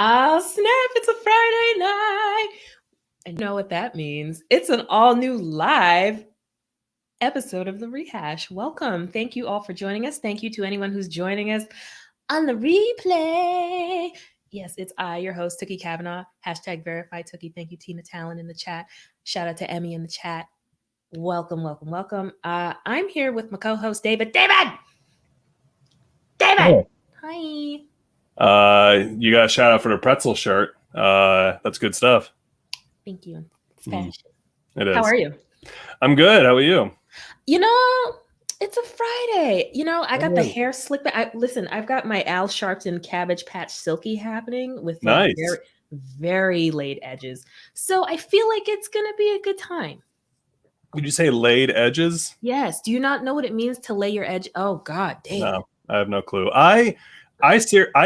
Oh, snap. It's a Friday night. And you know what that means? It's an all new live episode of the Rehash. Welcome. Thank you all for joining us. Thank you to anyone who's joining us on the replay. Yes, it's I, your host, Tooky Kavanagh. Hashtag verify Tooky. Thank you, Tina Talon in the chat. Shout out to Emmy in the chat. Welcome, welcome, welcome. I'm here with my co-host, David. David! Hey. Hi. You got a shout out for the pretzel shirt. That's good stuff. Thank you. It's fashion. It is. How are you? I'm good. How are you? You know, it's a Friday. I got the hair slick back. Listen, I've got my Al Sharpton Cabbage Patch Silky happening with nice. very, very laid edges. So I feel like it's going to be a good time. Did you say laid edges? Yes. Do you not know what it means to lay your edge? Oh, God, damn. No, I have no clue. I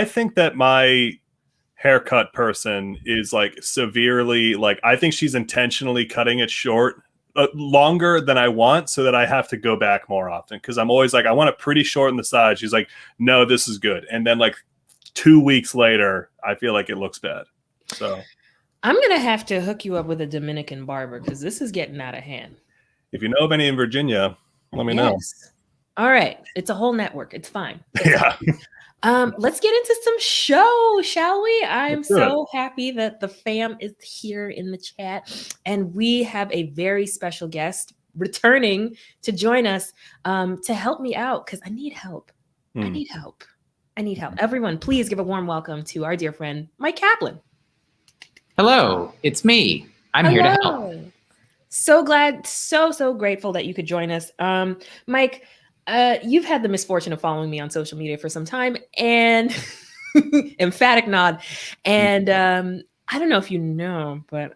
think that my haircut person is like severely, like, I think she's intentionally cutting it short, longer than I want, so that I have to go back more often. Because I'm always like, I want it pretty short on the side. She's like, no, this is good. And then like 2 weeks later, I feel like it looks bad. So I'm going to have to hook you up with a Dominican barber because this is getting out of hand. If you know of any in Virginia, let me know. All right. It's a whole network. It's fine. Yeah. Let's get into some show, shall we? I'm so happy that the fam is here in the chat. And we have a very special guest returning to join us to help me out because I need help. I need help. Everyone, please give a warm welcome to our dear friend, Myq Kaplan. Hello, it's me. I'm here to help. So glad, so grateful that you could join us. Myq, you've had the misfortune of following me on social media for some time, and emphatic nod. And I don't know if you know, but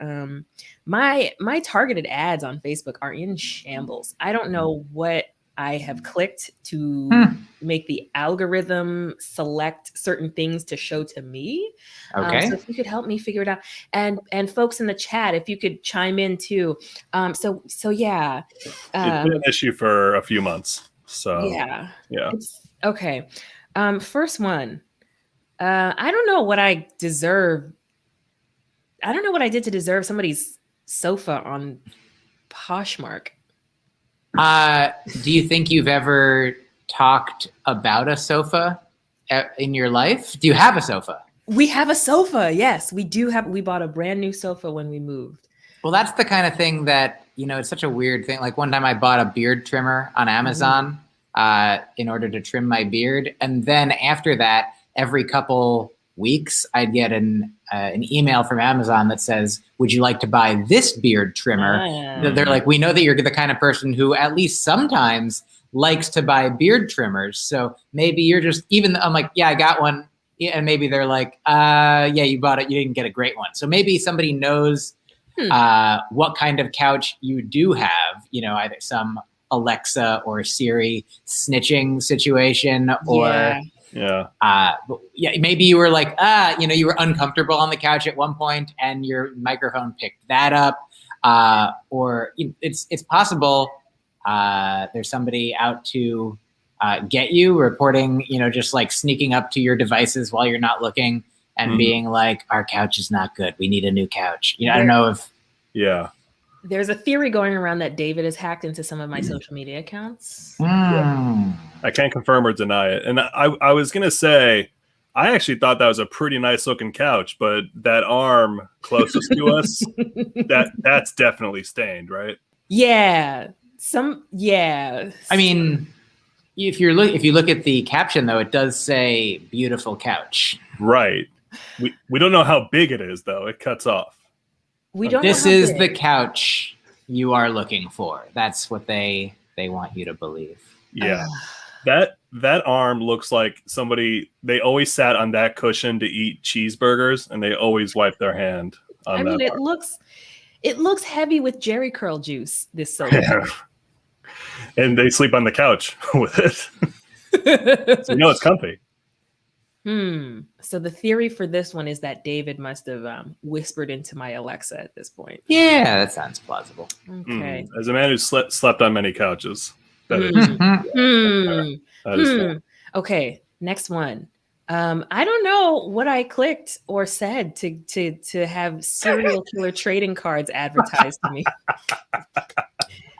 my targeted ads on Facebook are in shambles. I don't know what I have clicked to make the algorithm select certain things to show to me. Okay. So if you could help me figure it out, and folks in the chat, if you could chime in too. So yeah. It's been an issue for a few months. So yeah. Okay. First one. I don't know what I deserve. I don't know what I did to deserve somebody's sofa on Poshmark. Do you think you've ever talked about a sofa in your life? Do you have a sofa? We have a sofa. Yes, we do have. We bought a brand new sofa when we moved. Well, that's the kind of thing that, it's such a weird thing. Like one time I bought a beard trimmer on Amazon in order to trim my beard. And then after that, every couple weeks, I'd get an email from Amazon that says, would you like to buy this beard trimmer? They're like, we know that you're the kind of person who at least sometimes likes to buy beard trimmers. So maybe you're just, I'm like, yeah, I got one. Yeah, and maybe they're like, yeah, you bought it. You didn't get a great one. So maybe somebody knows what kind of couch you do have, either some Alexa or Siri snitching situation or maybe you were like, you were uncomfortable on the couch at one point and your microphone picked that up. Or it's possible there's somebody out to get you, reporting, just like sneaking up to your devices while you're not looking and being like, our couch is not good. We need a new couch. I don't know if. Yeah. There's a theory going around that David has hacked into some of my social media accounts. I can't confirm or deny it. And I was going to say, I actually thought that was a pretty nice looking couch, but that arm closest to us, that's definitely stained, right? Yeah. I mean, if you look at the caption though, it does say beautiful couch. Right. We don't know how big it is though. It cuts off. This is the couch you are looking for. That's what they want you to believe. Yeah. That arm looks like somebody, they always sat on that cushion to eat cheeseburgers and they always wipe their hand on that. It looks heavy with Jerry curl juice, this sofa. Yeah. And they sleep on the couch with it. So it's comfy. So the theory for this one is that David must have whispered into my Alexa at this point. Yeah, that sounds plausible. Okay. As a man who slept on many couches, that is. Okay, next one. I don't know what I clicked or said to have serial killer trading cards advertised to me.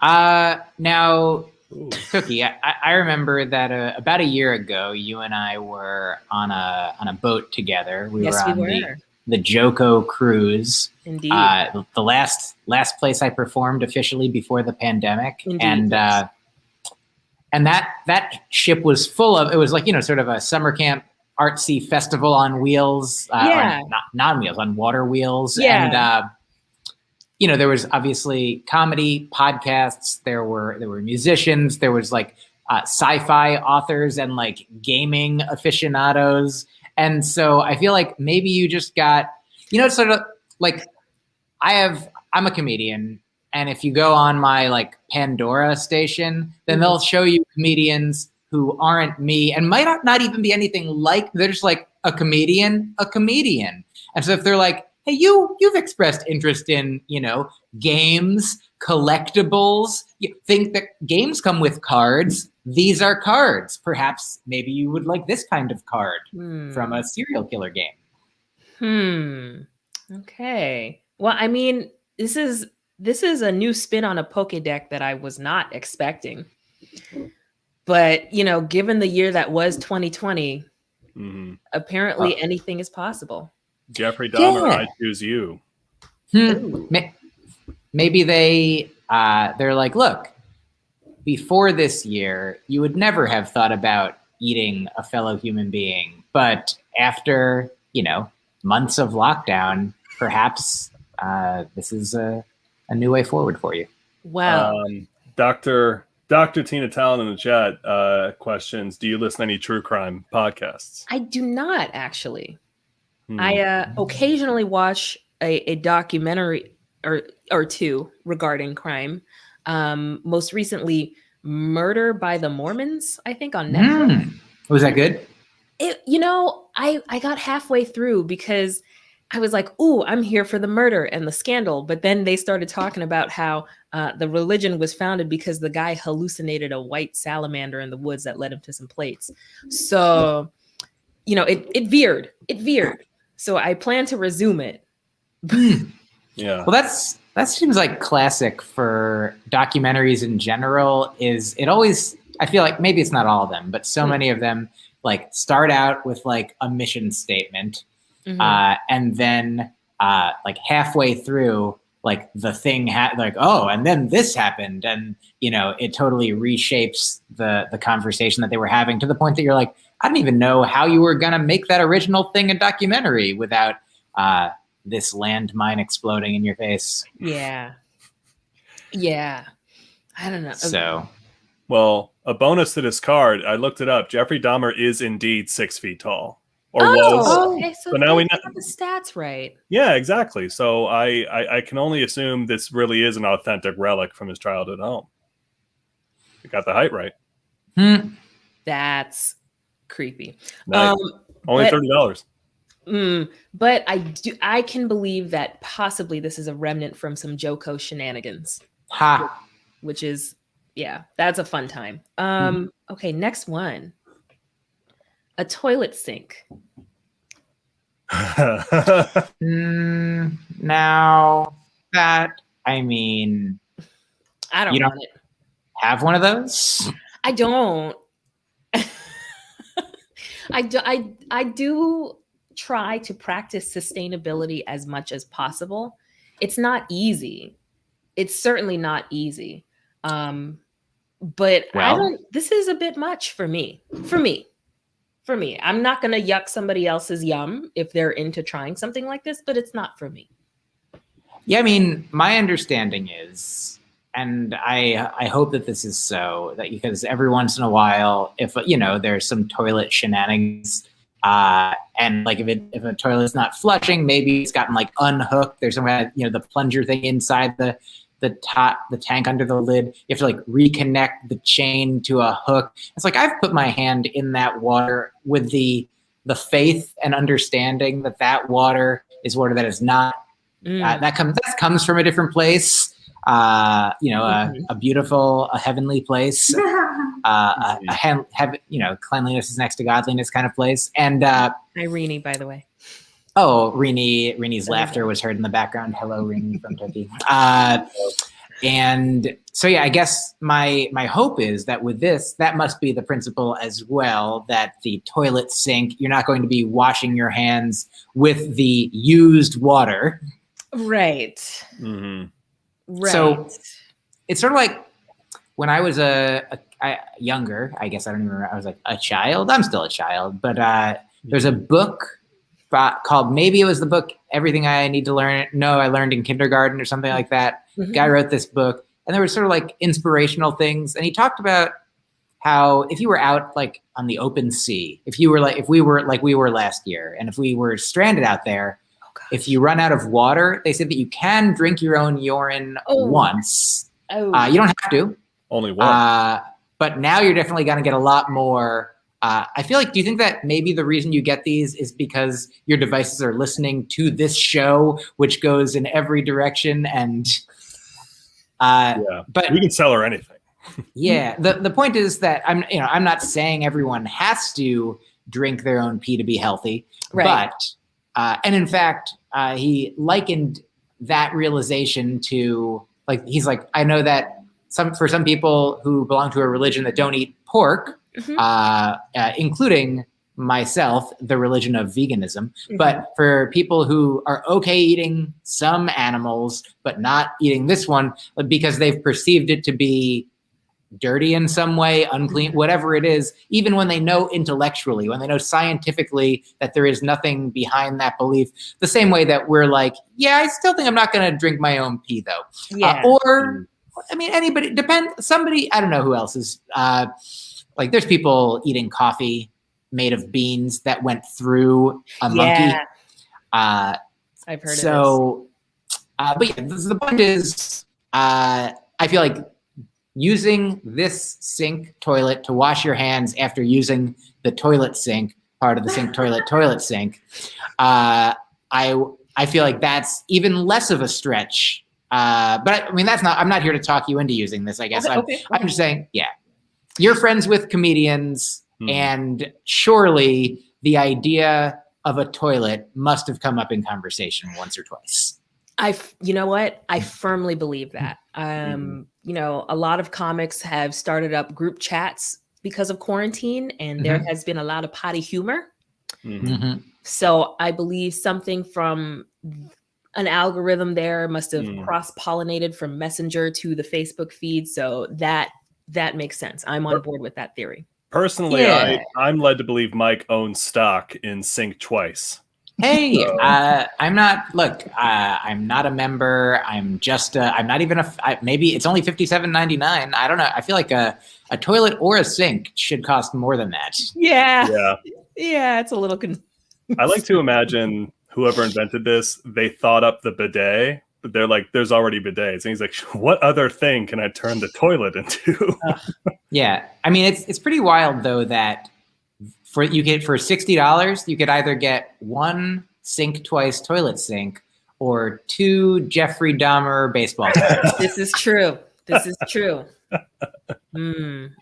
Now, Ooh. Tooky, I remember that about a year ago, you and I were on a boat together. We Yes, were we on were. the Joko cruise. Indeed. The last place I performed officially before the pandemic. Indeed, and yes. And that ship was full of, it was like, sort of a summer camp artsy festival on wheels. Yeah. Or not on wheels, on water wheels. Yeah. And there was obviously comedy, podcasts, there were musicians, there was like sci-fi authors and like gaming aficionados. And so I feel like maybe you just got, it's sort of like I'm a comedian. And if you go on my like Pandora station, then they'll show you comedians who aren't me and might not even be anything like, they're just like a comedian. And so if they're like, hey, you've expressed interest in, games, collectibles, you think that games come with cards. These are cards. Perhaps maybe you would like this kind of card from a serial killer game. Okay. Well, I mean, this is a new spin on a Pokédex that I was not expecting. But, given the year that was 2020, apparently anything is possible. Jeffrey Dahmer, I choose you. Maybe they're like, look, before this year, you would never have thought about eating a fellow human being. But after, months of lockdown, perhaps this is a new way forward for you. Wow. Dr. Tina Talon in the chat questions, do you listen to any true crime podcasts? I do not, actually. I occasionally watch a documentary or two regarding crime. Most recently, Murder by the Mormons, I think, on Netflix. Was that good? I got halfway through because I was like, ooh, I'm here for the murder and the scandal. But then they started talking about how the religion was founded because the guy hallucinated a white salamander in the woods that led him to some plates. So, it veered. So I plan to resume it. Yeah. Well, that seems like classic for documentaries in general. Is it always? I feel like maybe it's not all of them, but so many of them like start out with like a mission statement, and then like halfway through, like the thing and then this happened, and it totally reshapes the conversation that they were having to the point that you're like, I don't even know how you were gonna make that original thing a documentary without this landmine exploding in your face. Yeah. I don't know. So, well, a bonus to this card, I looked it up. Jeffrey Dahmer is indeed 6 feet tall, or was. Okay, so now we got the stats right. Yeah, exactly. So I can only assume this really is an authentic relic from his childhood home. You got the height right. That's creepy. Nice. Only $30. But I can believe that possibly this is a remnant from some Joko shenanigans. Which is, that's a fun time. Okay, next one. A toilet sink. Now that, I mean, I don't want it. Have one of those? I don't. I do try to practice sustainability as much as possible. It's not easy. It's certainly not easy. But this is a bit much for me. I'm not going to yuck somebody else's yum if they're into trying something like this, but it's not for me. Yeah, I mean, my understanding is, and I hope that this is so, that because every once in a while, if there's some toilet shenanigans, and like if a toilet's not flushing, maybe it's gotten like unhooked. There's some the plunger thing inside the tank under the lid. You have to like reconnect the chain to a hook. It's like I've put my hand in that water with the faith and understanding that water is water that is not that comes from a different place. a beautiful, a heavenly place, cleanliness is next to godliness kind of place. And Irene, by the way. Oh, Reni's laughter was heard in the background. Hello, Reni from Turkey. And so, yeah, I guess my hope is that with this, that must be the principle as well, that the toilet sink, you're not going to be washing your hands with the used water. Right. Mm-hmm. Right. So it's sort of like when I was younger, I guess I don't even remember, I was like a child. I'm still a child, but there's a book called, maybe it was the book Everything I Need to Learn. No, I Learned in Kindergarten or something like that. Mm-hmm. Guy wrote this book, and there were sort of like inspirational things. And he talked about how if you were out like on the open sea, if we were last year, and if we were stranded out there, if you run out of water, they said that you can drink your own urine once. You don't have to. Only once. But now you're definitely going to get a lot more. I feel like, do you think that maybe the reason you get these is because your devices are listening to this show, which goes in every direction? And but we can sell her anything. Yeah. The point is that I'm not saying everyone has to drink their own pee to be healthy, right? But and in fact, he likened that realization to he's like, I know that for some people who belong to a religion that don't eat pork. Mm-hmm. Including myself, the religion of veganism. Mm-hmm. But for people who are okay eating some animals, but not eating this one because they've perceived it to be dirty in some way, unclean, whatever it is, even when they know intellectually, when they know scientifically that there is nothing behind that belief, the same way that we're like, yeah, I still think I'm not going to drink my own pee though. Yeah. Anybody, somebody, I don't know who else is, there's people eating coffee made of beans that went through a monkey. I've heard of this. But yeah, the point is, I feel like using this sink toilet to wash your hands after using the toilet sink, part of the sink toilet sink, I feel like that's even less of a stretch. But I'm not here to talk you into using this, I guess. Okay. I'm just saying, yeah. You're friends with comedians, and surely the idea of a toilet must have come up in conversation once or twice. You know what? I firmly believe that. A lot of comics have started up group chats because of quarantine, and there has been a lot of potty humor. Mm-hmm. So I believe something from an algorithm there must have cross-pollinated from Messenger to the Facebook feed. So that makes sense. I'm on board with that theory. Personally, I'm led to believe Myq owns stock in Sync Twice. Hey, so. I'm not a member. I'm just, I'm not even maybe it's only $57.99. I don't know. I feel like a toilet or a sink should cost more than that. Yeah. It's a little. I like to imagine whoever invented this, they thought up the bidet. But they're like, there's already bidets. And he's like, what other thing can I turn the toilet into? Yeah. I mean, it's pretty wild, though, that for $60, you could either get one Sync Twice toilet sink or two Jeffrey Dahmer baseball cards. This is true. I'm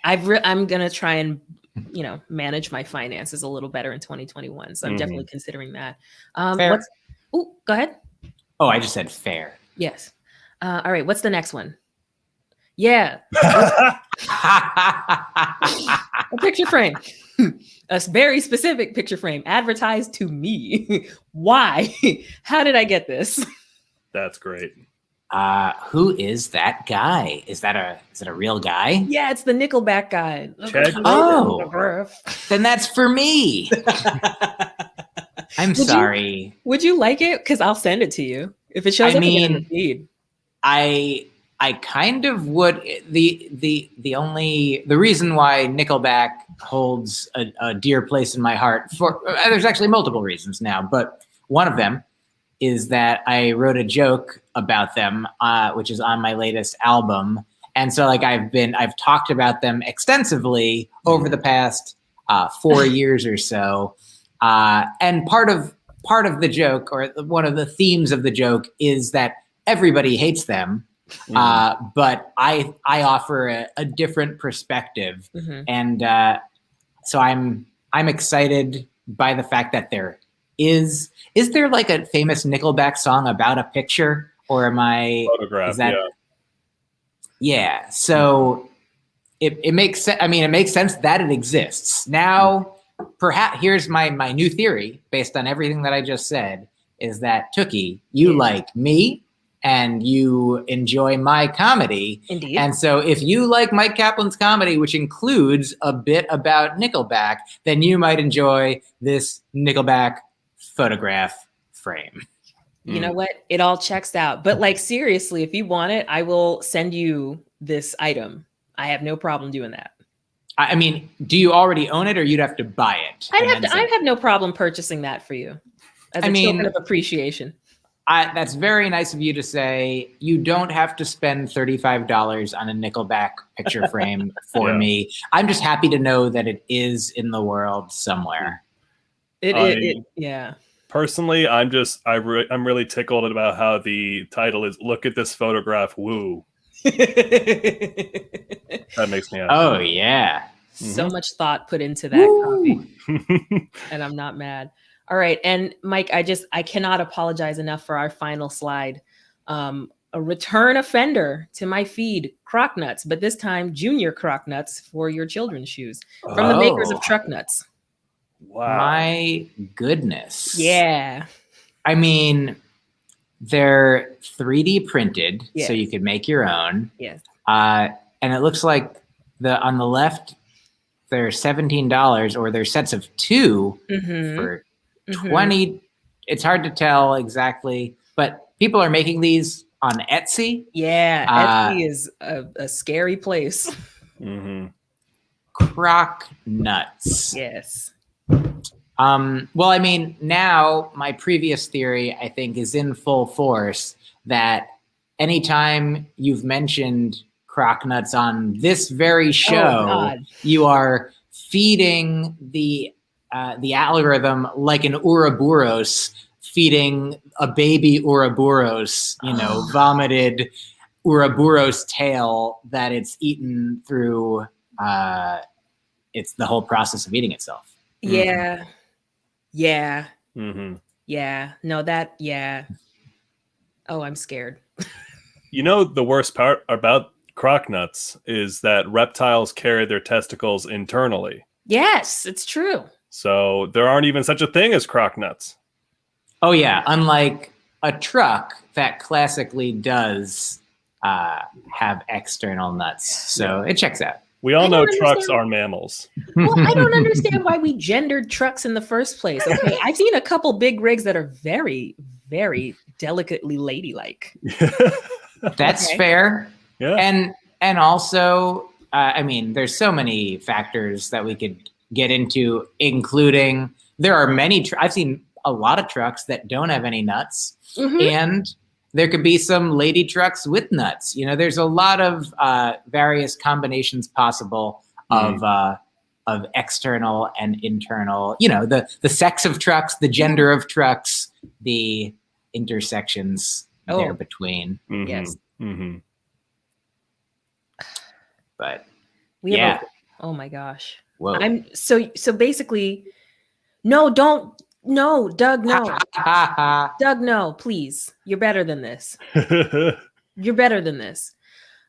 going to try and, manage my finances a little better in 2021. So I'm definitely considering that. Fair. Go ahead. Oh, I just said fair. Yes. All right. What's the next one? Yeah. A picture frame. A very specific picture frame advertised to me. Why? How did I get this? That's great. Who is that guy? Is it a real guy? Yeah, it's the Nickelback guy. Then that's for me. I'm sorry. Would you like it? Because I'll send it to you if it shows up in the feed. I kind of would. The reason why Nickelback holds a dear place in my heart there's actually multiple reasons now, but one of them is that I wrote a joke about them, which is on my latest album, and so I've talked about them extensively over the past 4 years or so. And part of the joke, or one of the themes of the joke, is that everybody hates them. But I offer a different perspective, and so I'm excited by the fact that there is there like a famous Nickelback song about a picture, or am I photograph? Is that, yeah. So it makes sense. I mean, it makes sense that it exists now. Perhaps here's my new theory based on everything that I just said, is that Tooky, you like me and you enjoy my comedy. Indeed. And so if you like Myq Kaplan's comedy, which includes a bit about Nickelback, then you might enjoy this Nickelback photograph frame. You know what? It all checks out. But like, seriously, if you want it, I will send you this item. I have no problem doing that. I mean, do you already own it, or you'd have to buy it? I have no problem purchasing that for you as a token of appreciation. That's very nice of you to say. You don't have to spend $35 on a Nickelback picture frame for me. I'm just happy to know that it is in the world somewhere. Yeah. Personally, I'm really tickled about how the title is "Look at this photograph, woo." That makes me happy. Oh yeah. So much thought put into that copy. And I'm not mad. All right. And Myq, I cannot apologize enough for our final slide. A return offender to my feed, Croc Nuts, but this time junior Croc Nuts for your children's shoes from the makers of Truck Nuts. Wow. My goodness. Yeah. I mean, they're 3D printed, so you could make your own. Yes. And it looks like on the left, they're $17, or they're sets of two for $20. It's hard to tell exactly, but people are making these on Etsy. Yeah, Etsy is a scary place. Croc Nuts. Yes. Well, I mean, now my previous theory, I think, is in full force, that anytime you've mentioned Croc Nuts on this very show, you are feeding the algorithm like an Ouroboros feeding a baby Ouroboros, vomited Ouroboros tail that it's eaten through it's the whole process of eating itself. Yeah. Yeah. Yeah. No, oh, I'm scared. The worst part about Croc Nuts is that reptiles carry their testicles internally. Yes, it's true. So there aren't even such a thing as Croc Nuts. Oh yeah, unlike a truck that classically does have external nuts. So it checks out. We all know trucks are mammals. Well, I don't understand why we gendered trucks in the first place. Okay, I've seen a couple big rigs that are very, very delicately ladylike. That's fair. Yeah. And also, I mean, there's so many factors that we could get into, including there are many. I've seen a lot of trucks that don't have any nuts, and there could be some lady trucks with nuts. There's a lot of various combinations possible of external and internal. The sex of trucks, the gender of trucks, the intersections there between. Yes. But oh my gosh. Whoa. I'm so basically, no, Doug, no. Doug, no, please. You're better than this. You're better than this.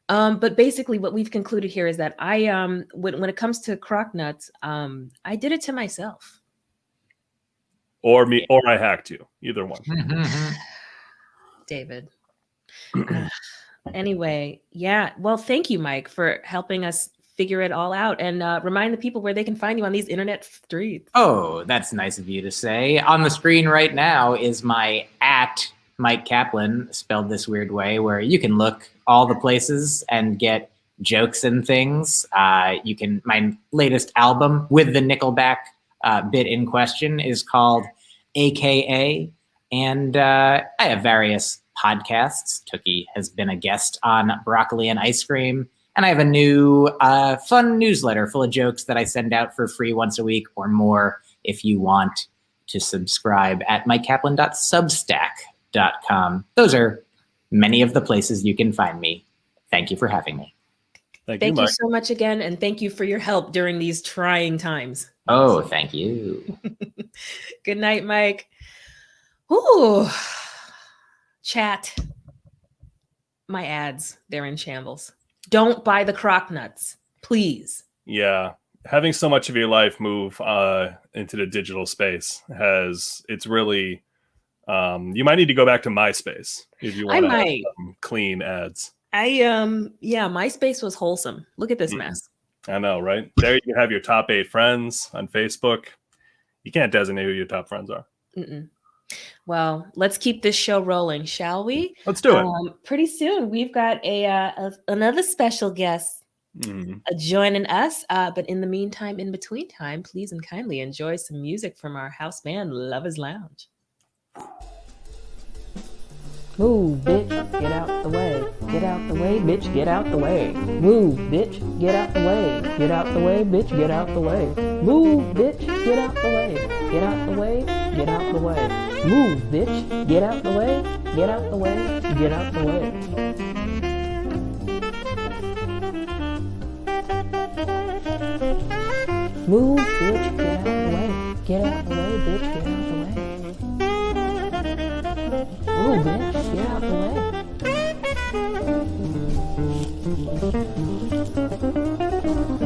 But basically what we've concluded here is that I when it comes to Croc Nuts, I did it to myself. Or I hacked you. Either one. David. Anyway, yeah. Well, thank you, Myq, for helping us figure it all out, and remind the people where they can find you on these internet streets. Oh, that's nice of you to say. On the screen right now is my @Myq Kaplan, spelled this weird way, where you can look all the places and get jokes and things. My latest album with the Nickelback bit in question is called AKA, and I have various podcasts. Tooky has been a guest on Broccoli and Ice Cream. And I have a new fun newsletter full of jokes that I send out for free once a week or more if you want to subscribe at myqkaplan.substack.com. Those are many of the places you can find me. Thank you for having me. Thank Thank you, you Myq. so much again, and thank you for your help during these trying times. Oh, thank you. Good night, Myq. Ooh, chat. My ads, they're in shambles. Don't buy the crock nuts, please. Yeah, having so much of your life move into the digital space it's really you might need to go back to MySpace if you want to have some clean ads. MySpace was wholesome. Look at this mess. I know, right? There you can have your top 8 friends on Facebook. You can't designate who your top friends are. Mm-mm. Well, let's keep this show rolling, shall we? Let's do it. Pretty soon, we've got another special guest joining us. But in the meantime, in between time, please and kindly enjoy some music from our house band, Lovers Lounge. Move, bitch, get out the way. Get out the way, bitch, get out the way. Move, bitch, get out the way. Get out the way, bitch, get out the way. Move, bitch, get out the way. Get out the way, get out the way. Move, bitch, get out the way. Get out the way, get out the way. Move, bitch, get out the way. Get out the way, bitch, get out the way. Move, bitch, get out the way.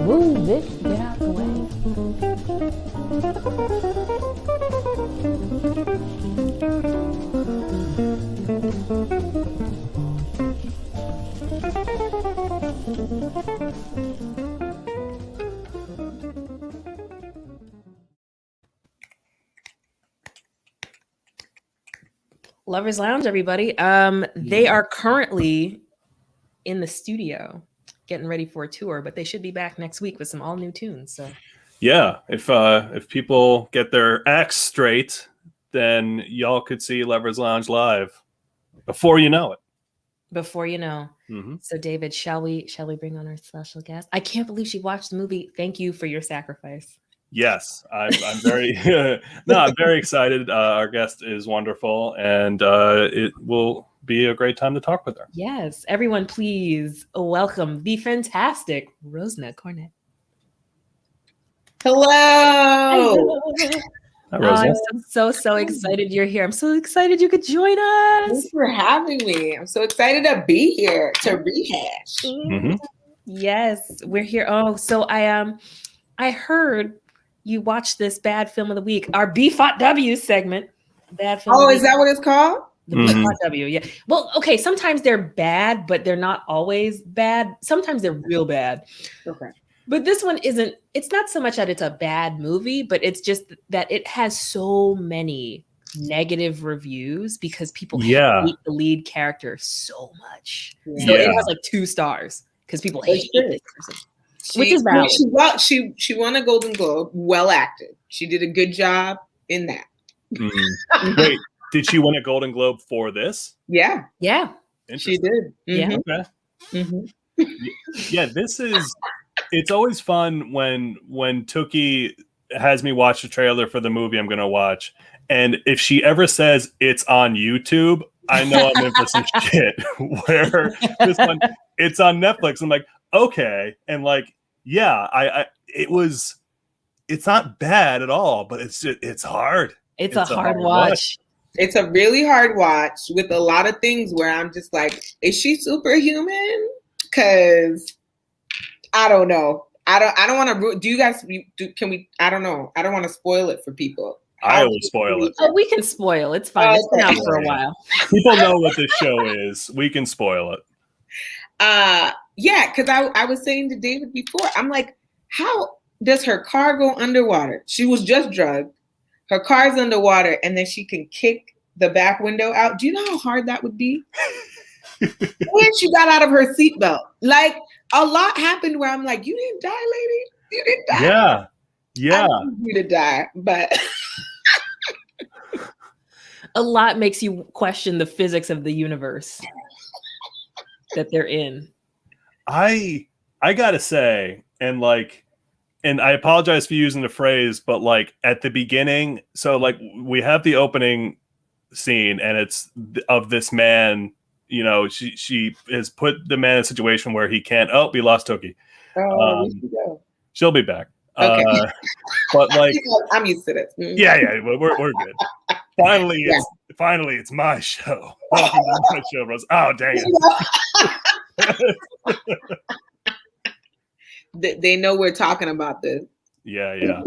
Move, bitch, get out the way. Lovers Lounge, everybody. They are currently in the studio getting ready for a tour, but they should be back next week with some all new tunes. So yeah, if people get their acts straight, then y'all could see Lovers Lounge live before you know it. Before you know. Mm-hmm. So David, shall we bring on our special guest? I can't believe she watched the movie. Thank you for your sacrifice. Yes, I'm very I'm very excited. Our guest is wonderful, and it will be a great time to talk with her. Yes, everyone, please welcome the fantastic Rosena Cornet. Hello. Hi, Rosena. I'm so excited you're here. I'm so excited you could join us. Thanks for having me. I'm so excited to be here to rehash. Mm-hmm. Yes, we're here. Oh, so I heard you watched this bad film of the week, our B.W segment. Bad film. Oh, is that what it's called? The B.W. Yeah. Well, okay. Sometimes they're bad, but they're not always bad. Sometimes they're real bad. Okay. But this one isn't. It's not so much that it's a bad movie, but it's just that it has so many negative reviews because people hate the lead character so much. Yeah. So it has like 2 stars because people hate this person. Which is valid. She won a Golden Globe. Well acted. She did a good job in that. Wait, did she win a Golden Globe for this? Yeah. Yeah. She did. Mm-hmm. Yeah. Okay. Mm-hmm. Yeah, it's always fun when Tooky has me watch the trailer for the movie I'm going to watch. And if she ever says it's on YouTube, I know I'm in for some shit. Where this one, it's on Netflix. I'm like, okay. And like, yeah, it's not bad at all, but it's hard. It's a hard watch. It's a really hard watch with a lot of things where I'm just like, is she superhuman? Because I don't know. I don't want to. Do you guys? Can we? I don't know. I don't want to spoil it for people. I will spoil it. Oh, we can spoil. It's fine. It's been out for a while. People know what this show is. We can spoil it. Yeah, because I was saying to David before, I'm like, how does her car go underwater? She was just drugged. Her car's underwater, and then she can kick the back window out. Do you know how hard that would be? And she got out of her seatbelt. Like, a lot happened where I'm like, you didn't die, lady. You didn't die. Yeah. I don't need you to die, but a lot makes you question the physics of the universe that they're in. I gotta say, and I apologize for using the phrase, but like at the beginning, so like we have the opening scene, and it's of this man, you know, she has put the man in a situation where he can't. Oh, we lost Tooky. Oh, we should go. She'll be back. Okay. But like, I'm used to this. Mm-hmm. yeah, we're good. Finally, it's my show. Welcome to my show, Rose. Oh, dang it. They know we're talking about this. Yeah.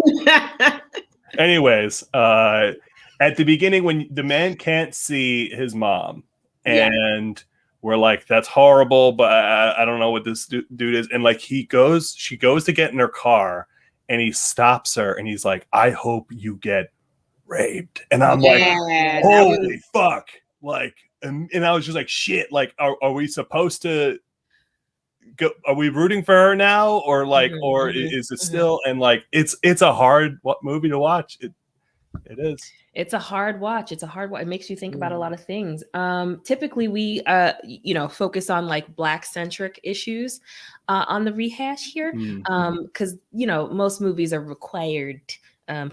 Anyways, at the beginning, when the man can't see his mom, and we're like, that's horrible, but I don't know what this dude is. And like, she goes to get in her car, and he stops her, and he's like, I hope you get raped. And I'm like, holy fuck. Like, and I was just like, shit, like, are we supposed to go? Are we rooting for her now? Or like, is it still? And like, it's a hard movie to watch. It is. It's a hard watch. It makes you think about a lot of things. Typically we, focus on like Black centric issues on the Rehash here. Cause most movies are required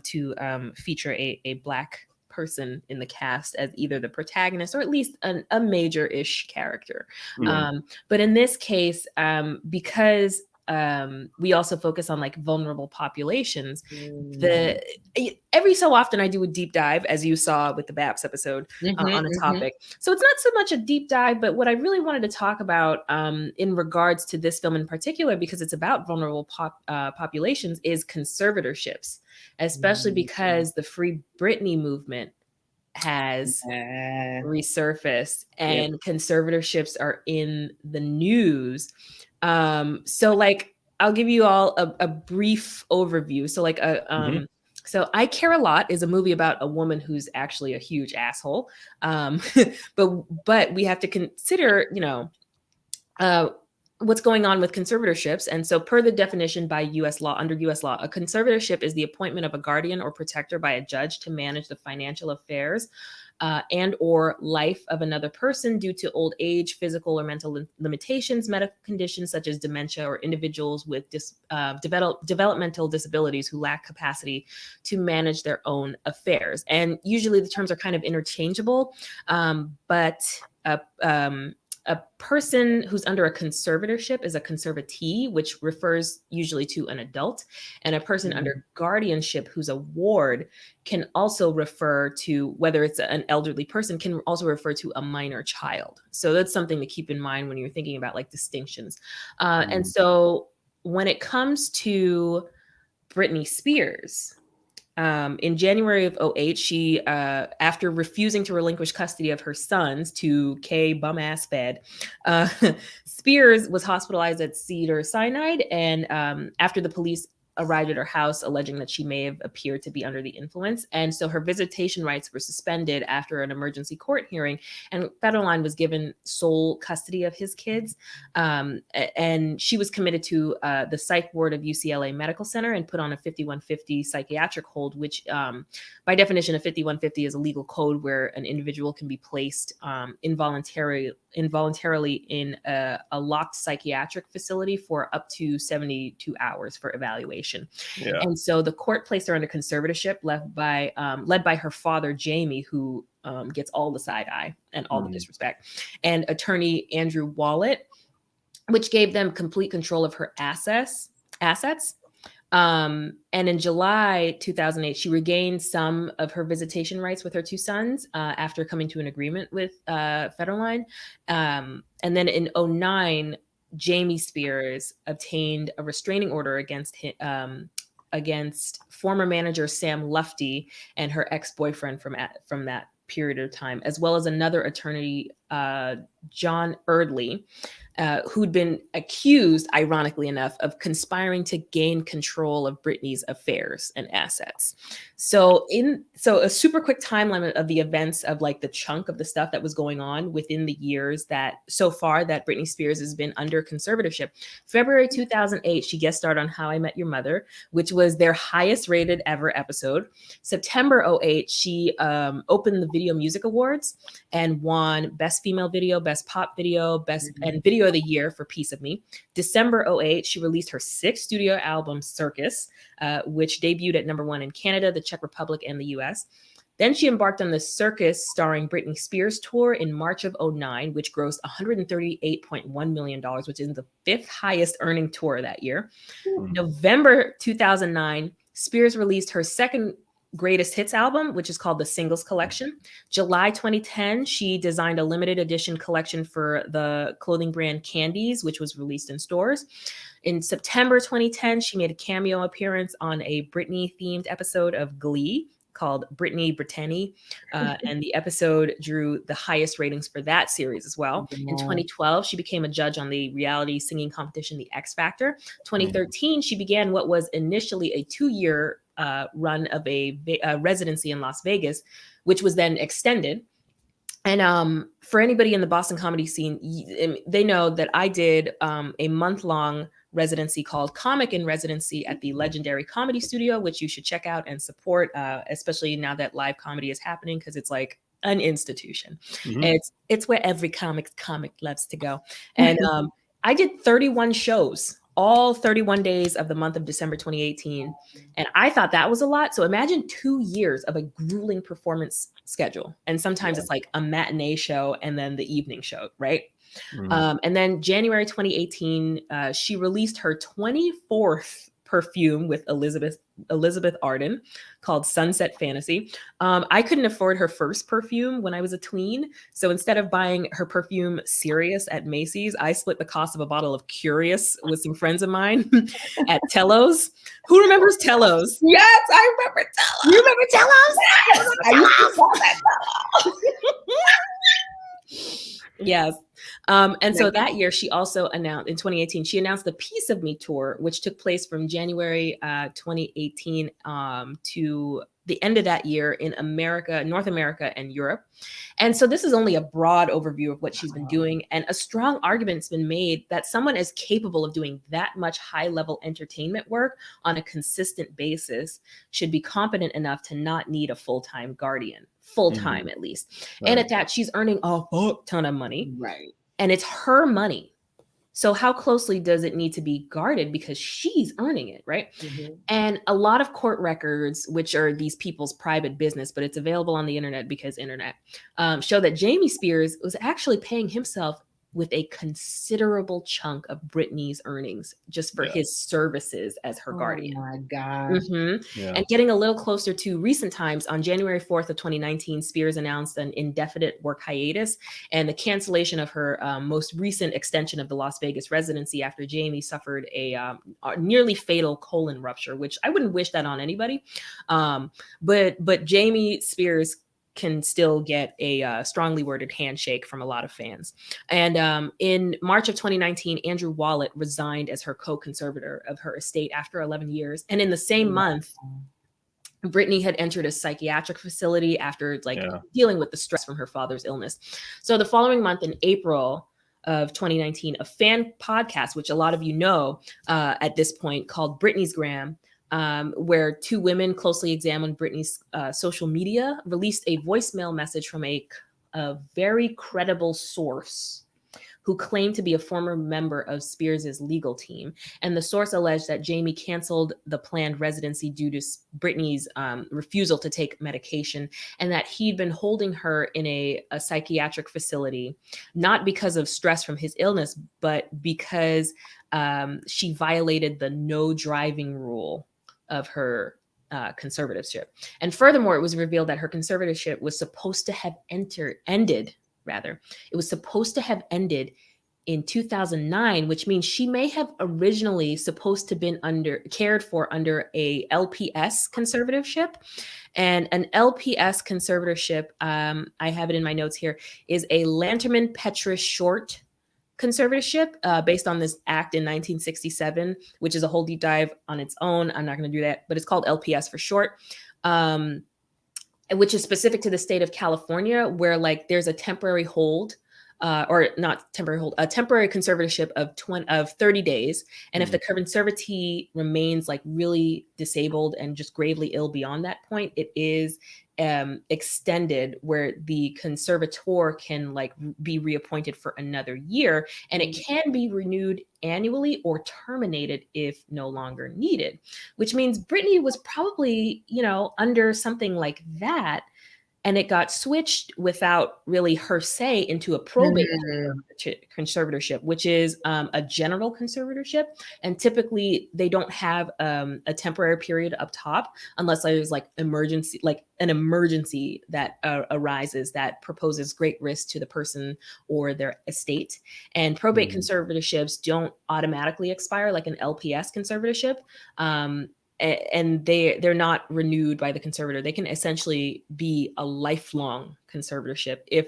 to feature a Black person in the cast as either the protagonist or at least a major-ish character. But in this case, because we also focus on like vulnerable populations, every so often I do a deep dive, as you saw with the BAPS episode, on a topic. So it's not so much a deep dive, but what I really wanted to talk about in regards to this film in particular, because it's about vulnerable populations, is conservatorships, especially because the Free Britney movement has resurfaced and conservatorships are in the news. So like, I'll give you all a brief overview. So like, so I Care a Lot is a movie about a woman who's actually a huge asshole. But we have to consider, what's going on with conservatorships. And so per the definition by under US law, a conservatorship is the appointment of a guardian or protector by a judge to manage the financial affairs and or life of another person due to old age, physical or mental limitations, medical conditions such as dementia, or individuals with developmental disabilities who lack capacity to manage their own affairs. And usually the terms are kind of interchangeable, but a person who's under a conservatorship is a conservatee, which refers usually to an adult, and a person under guardianship who's a ward can also refer to, whether it's an elderly person, can also refer to a minor child. So that's something to keep in mind when you're thinking about like distinctions. And so when it comes to Britney Spears, in January of 2008, she, after refusing to relinquish custody of her sons to K bum-ass Fed, Spears was hospitalized at Cedars-Sinai, and after the police arrived at her house alleging that she may have appeared to be under the influence. And so her visitation rights were suspended after an emergency court hearing, and Federline was given sole custody of his kids. And she was committed to the psych ward of UCLA Medical Center and put on a 5150 psychiatric hold, which by definition, a 5150 is a legal code where an individual can be placed involuntarily in a locked psychiatric facility for up to 72 hours for evaluation. And so the court placed her under conservatorship led by her father, Jamie, who gets all the side eye and all the disrespect, and attorney Andrew Wallet, which gave them complete control of her assets. And in July 2008, she regained some of her visitation rights with her two sons after coming to an agreement with Federline. And then in 2009, Jamie Spears obtained a restraining order against former manager Sam Lufty and her ex-boyfriend from that period of time, as well as another attorney, John Erdley, who'd been accused, ironically enough, of conspiring to gain control of Britney's affairs and assets. So a super quick timeline of the events of like the chunk of the stuff that was going on within the years that so far that Britney Spears has been under conservatorship. February 2008, she guest starred on How I Met Your Mother, which was their highest rated ever episode. September 2008, she opened the Video Music Awards and won Best Female Video, Best Pop Video, and Video of the Year for Piece of Me. December 2008, she released her 6th studio album, Circus, which debuted at #1 in Canada, the Czech Republic, and the US. Then she embarked on the Circus starring Britney Spears tour in March of 2009, which grossed $138.1 million, which is the 5th highest earning tour that year. November 2009, Spears released her second greatest hits album, which is called the Singles Collection. July 2010, she designed a limited edition collection for the clothing brand Candies, which was released in stores. In September 2010, she made a cameo appearance on a Britney-themed episode of Glee called Britney Brittany, and the episode drew the highest ratings for that series as well. In 2012, she became a judge on the reality singing competition, The X Factor. 2013, she began what was initially a 2-year run of a residency in Las Vegas, which was then extended. And for anybody in the Boston comedy scene, they know that I did a month-long residency called Comic in Residency at the legendary Comedy Studio, which you should check out and support, especially now that live comedy is happening, because it's like an institution. It's where every comic loves to go. And I did 31 shows, all 31 days of the month of December 2018. And I thought that was a lot. So imagine 2 years of a grueling performance schedule. And sometimes it's like a matinee show and then the evening show, right? And then January 2018, she released her 24th perfume with Elizabeth Arden called Sunset Fantasy. I couldn't afford her first perfume when I was a tween. So instead of buying her perfume Serious at Macy's, I split the cost of a bottle of Curious with some friends of mine at Tello's. Who remembers Tello's? Yes, I remember Tello's. You remember Tello's? Yes, I used to call that Tello's. Yes. And so that year, she also announced, in 2018, she announced the Piece of Me tour, which took place from January 2018 to the end of that year in America, North America, and Europe. And so this is only a broad overview of what she's been doing. And a strong argument's been made that someone as capable of doing that much high-level entertainment work on a consistent basis should be competent enough to not need a full-time guardian, full-time at least. Right. And at that, she's earning a fuck ton of money. Right. And it's her money. So how closely does it need to be guarded, because she's earning it, right? And a lot of court records, which are these people's private business, but it's available on the internet because internet, show that Jamie Spears was actually paying himself with a considerable chunk of Britney's earnings just for his services as her guardian. Oh my God. And getting a little closer to recent times, on January 4th of 2019, Spears announced an indefinite work hiatus and the cancellation of her most recent extension of the Las Vegas residency after Jamie suffered a nearly fatal colon rupture, which I wouldn't wish that on anybody. But Jamie Spears can still get a strongly worded handshake from a lot of fans. And in March of 2019, Andrew Wallet resigned as her co-conservator of her estate after 11 years. And in the same month, Britney had entered a psychiatric facility after dealing with the stress from her father's illness. So the following month, in April of 2019, a fan podcast, which a lot of you know at this point, called Britney's Gram, where two women closely examined Britney's social media, released a voicemail message from a very credible source who claimed to be a former member of Spears's legal team. And the source alleged that Jamie canceled the planned residency due to Britney's refusal to take medication, and that he'd been holding her in a psychiatric facility, not because of stress from his illness, but because she violated the no driving rule of her conservatorship. And furthermore, it was revealed that her conservatorship was supposed to have ended. It was supposed to have ended in 2009, which means she may have originally supposed to been cared for under a LPS conservatorship. And an LPS conservatorship, I have it in my notes here, is a Lanterman-Petrus Short conservatorship based on this act in 1967, which is a whole deep dive on its own. I'm not going to do that, but it's called LPS for short, which is specific to the state of California, where there's a temporary hold, or not temporary hold, a temporary conservatorship of 30 days. And if the conservatee remains really disabled and just gravely ill beyond that point, it is extended, where the conservator can be reappointed for another year, and it can be renewed annually or terminated if no longer needed, which means Britney was probably, under something like that and it got switched without really her say into a probate conservatorship, which is a general conservatorship. And typically they don't have a temporary period up top unless there's like an emergency that arises that proposes great risk to the person or their estate. And probate conservatorships don't automatically expire like an LPS conservatorship. And they're not renewed by the conservator. They can essentially be a lifelong conservatorship if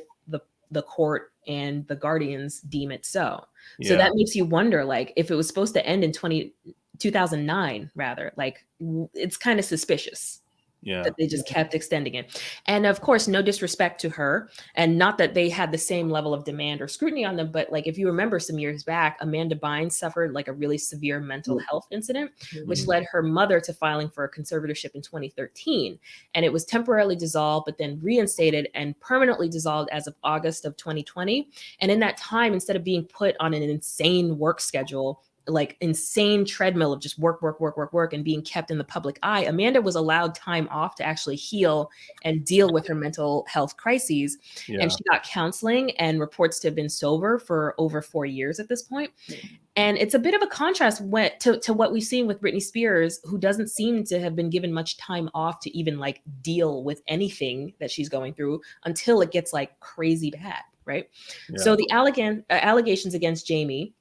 the court and the guardians deem it so. Yeah. So that makes you wonder, like, if it was supposed to end in 2009, rather, like, it's kind of suspicious. Yeah. That they just kept extending it. And of course, no disrespect to her, and not that they had the same level of demand or scrutiny on them, but like, if you remember some years back, Amanda Bynes suffered like a really severe mental health incident, which led her mother to filing for a conservatorship in 2013. And it was temporarily dissolved, but then reinstated and permanently dissolved as of August of 2020. And in that time, instead of being put on an insane work schedule, like insane treadmill of just work, and being kept in the public eye, Amanda was allowed time off to actually heal and deal with her mental health crises. Yeah. And she got counseling and reports to have been sober for over 4 years at this point. And it's a bit of a contrast to what we've seen with Britney Spears, who doesn't seem to have been given much time off to even like deal with anything that she's going through until it gets like crazy bad, right? Yeah. So the allegations against Jamie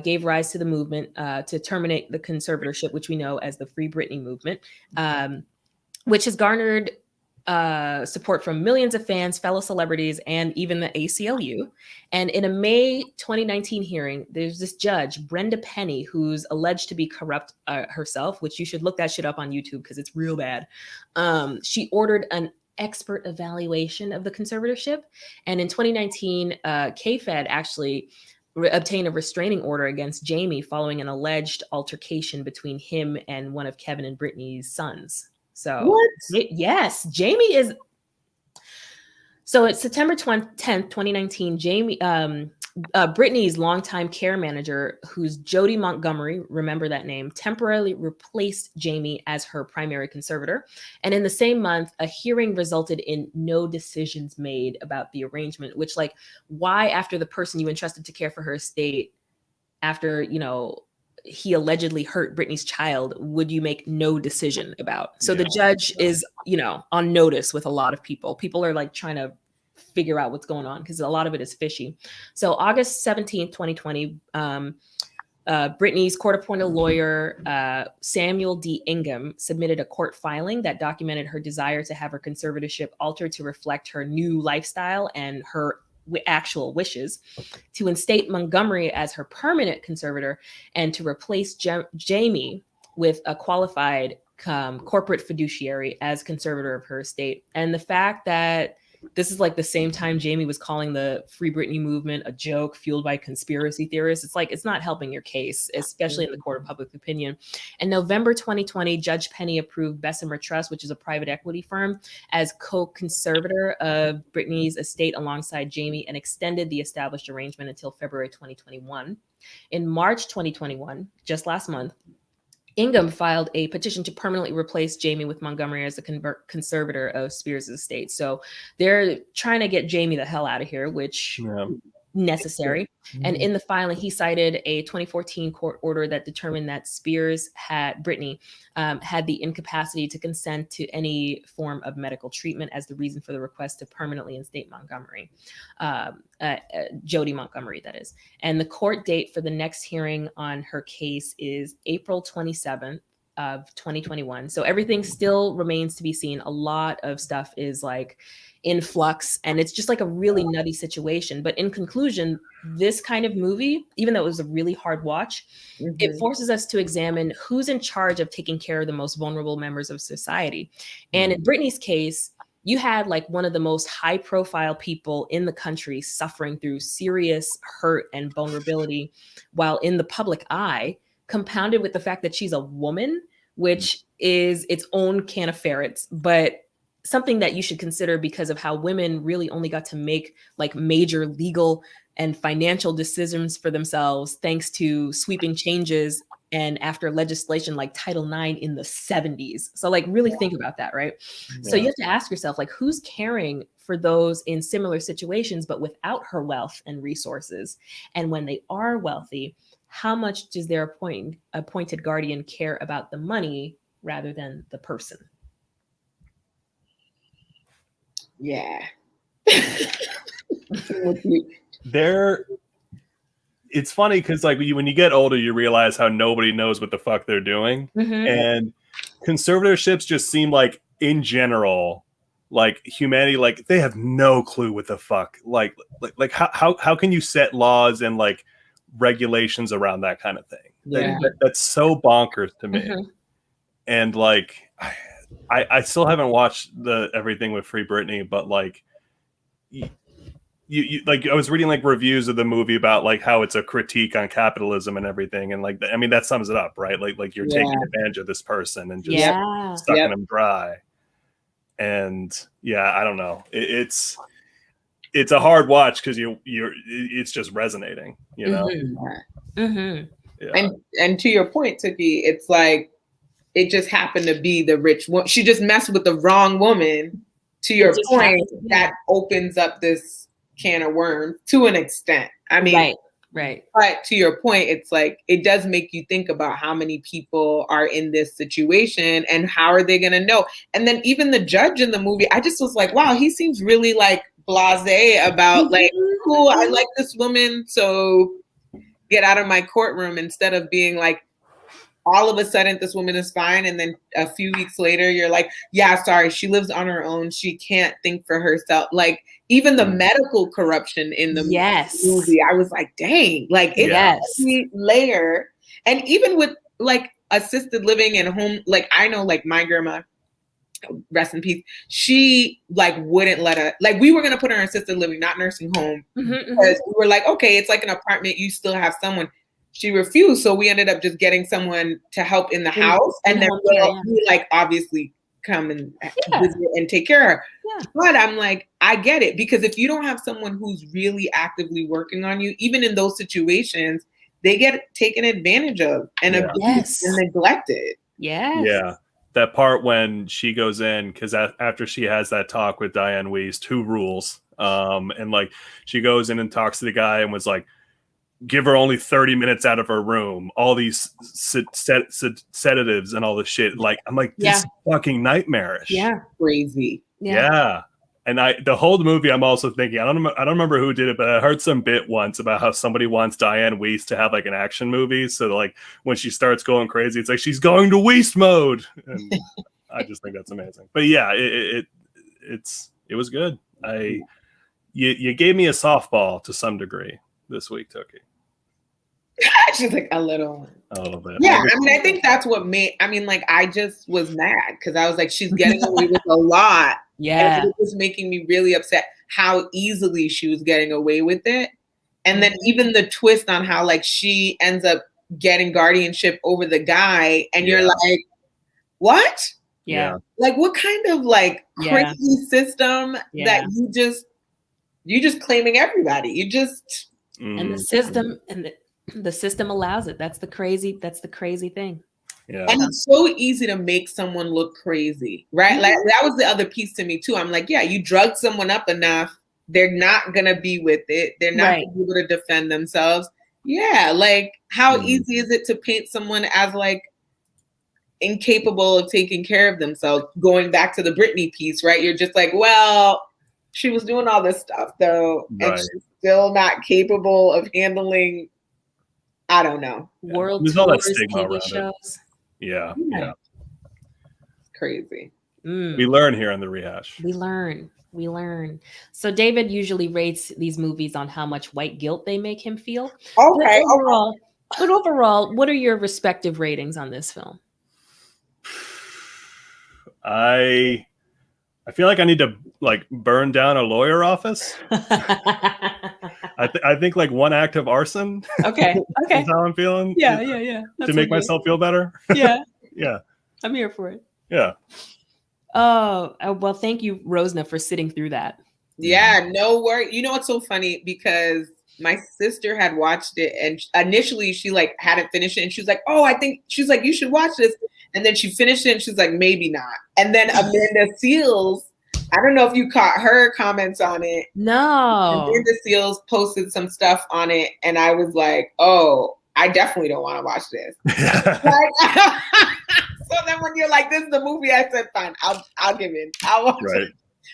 gave rise to the movement to terminate the conservatorship, which we know as the Free Britney movement, which has garnered support from millions of fans, fellow celebrities, and even the ACLU. And in a May 2019 hearing, there's this judge, Brenda Penny, who's alleged to be corrupt herself, which you should look that shit up on YouTube because it's real bad. She ordered an expert evaluation of the conservatorship. And in 2019, KFED actually obtained a restraining order against Jamie following an alleged altercation between him and one of Kevin and Britney's sons. So what? Yes, Jamie is. So it's September 10th, 2019. Jamie, Britney's longtime care manager, who's Jody Montgomery, remember that name, temporarily replaced Jamie as her primary conservator. And in the same month, a hearing resulted in no decisions made about the arrangement, which, like, why, after the person you entrusted to care for her estate, after, you know, he allegedly hurt Britney's child, would you make no decision about? So the judge is, you know, on notice with a lot of people. People are like trying to figure out what's going on because a lot of it is fishy. So August 17th, 2020, Britney's court-appointed lawyer, Samuel D. Ingham, submitted a court filing that documented her desire to have her conservatorship altered to reflect her new lifestyle and her actual wishes, to instate Montgomery as her permanent conservator, and to replace Jamie with a qualified corporate fiduciary as conservator of her estate. And the fact that this is like the same time Jamie was calling the Free Britney movement a joke fueled by conspiracy theorists, it's like, it's not helping your case, especially in the court of public opinion. In November 2020, Judge Penny approved Bessemer Trust, which is a private equity firm, as co-conservator of Britney's estate alongside Jamie, and extended the established arrangement until February 2021. In March 2021, just last month, Ingham filed a petition to permanently replace Jamie with Montgomery as the conservator of Spears' estate. So they're trying to get Jamie the hell out of here, which necessary. And in the filing, he cited a 2014 court order that determined that Britney had the incapacity to consent to any form of medical treatment as the reason for the request to permanently instate Montgomery, Jody Montgomery, that is. And the court date for the next hearing on her case is April 27th of 2021. So everything still remains to be seen. A lot of stuff is like in flux, and it's just like a really nutty situation. But in conclusion, this kind of movie, even though it was a really hard watch, it forces us to examine who's in charge of taking care of the most vulnerable members of society. And in Britney's case, you had like one of the most high profile people in the country suffering through serious hurt and vulnerability while in the public eye, compounded with the fact that she's a woman, which is its own can of ferrets, but something that you should consider because of how women really only got to make like major legal and financial decisions for themselves thanks to sweeping changes and after legislation like Title IX in the 70s. So like really think about that, right? So you have to ask yourself, like, who's caring for those in similar situations, but without her wealth and resources? And when they are wealthy, how much does their appointed guardian care about the money rather than the person? Yeah. It's funny because like when you get older, you realize how nobody knows what the fuck they're doing, and conservatorships just seem like, in general, like humanity, like they have no clue what the fuck. Like how can you set laws and like regulations around that kind of thing? Yeah. That's so bonkers to me. And like I still haven't watched everything with Free Britney, but like. You like I was reading like reviews of the movie about like how it's a critique on capitalism and everything, and like I mean that sums it up, right? Like you're taking advantage of this person and just sucking them dry. And yeah, I don't know. It's a hard watch because it's just resonating, you know. Yeah. And to your point, Tooky, it's like it just happened to be the rich one. She just messed with the wrong woman. To your point, that opens up this can of worms to an extent. I mean, right. But to your point, it's like it does make you think about how many people are in this situation and how are they going to know? And then even the judge in the movie, I just was like, wow, he seems really like blasé about like, cool, I like this woman, so get out of my courtroom, instead of being like, all of a sudden this woman is fine, and then a few weeks later you're like, yeah, sorry, she lives on her own, she can't think for herself. Like even the medical corruption in the movie, I was like, dang, like it's every layer. And even with like assisted living and home, like I know like my grandma, rest in peace, she like wouldn't let us, like we were gonna put her in assisted living, not nursing home, because we were like, okay, it's like an apartment, you still have someone. She refused, so we ended up just getting someone to help in the house, and then we like obviously come and visit and take care of her. But I'm like, I get it, because if you don't have someone who's really actively working on you, even in those situations, they get taken advantage of and abused and neglected. Yeah. That part when she goes in, because after she has that talk with Diane Wiest, who rules, and like she goes in and talks to the guy and was like, give her only 30 minutes out of her room, all these sedatives and all this shit. Like, I'm like, this is fucking nightmarish. Yeah. Crazy. Yeah. And the whole movie, I'm also thinking, I don't remember who did it, but I heard some bit once about how somebody wants Diane Wiest to have like an action movie. So like when she starts going crazy, it's like she's going to Wiest mode. And I just think that's amazing. But yeah, it was good. You gave me a softball to some degree this week, Tooky. She's like a little bit. Yeah, I mean, I think that's what made. I mean, like, I just was mad because I was like, she's getting away with a lot. Yeah, and it was making me really upset how easily she was getting away with it, and then even the twist on how like she ends up getting guardianship over the guy, and you're like, what? Yeah, like what kind of like crazy system that you just claiming everybody? You just and the system and the system allows it. That's the crazy thing. Yeah. And it's so easy to make someone look crazy, right? Like that was the other piece to me too. I'm like, yeah, you drug someone up enough, they're not gonna be with it. They're not gonna be able to defend themselves. Yeah, like how easy is it to paint someone as like incapable of taking care of themselves? Going back to the Britney piece, right? You're just like, well, she was doing all this stuff though, and she's still not capable of handling, I don't know, world tours, all that stigma TV shows. Yeah. It's crazy. We learn here on the Rehash. We learn. So David usually rates these movies on how much white guilt they make him feel. Okay. But overall, what are your respective ratings on this film? I feel like I need to like burn down a lawyer office. I think like one act of arson. Okay. Is how I'm feeling. Yeah. To make myself feel better. Yeah. Yeah. I'm here for it. Yeah. Oh, well, thank you, Rosena, for sitting through that. Yeah, no worry. You know what's so funny? Because my sister had watched it, and initially she like hadn't finished it, and she was like, "Oh, I think," she's like, "You should watch this," and then she finished it, and she's like, "Maybe not." And then Amanda Seals, I don't know if you caught her comments on it. No. Amanda Seals posted some stuff on it, and I was like, "Oh, I definitely don't want to watch this." So then when you're like, "This is the movie," I said, "Fine, I'll give in. I'll watch it."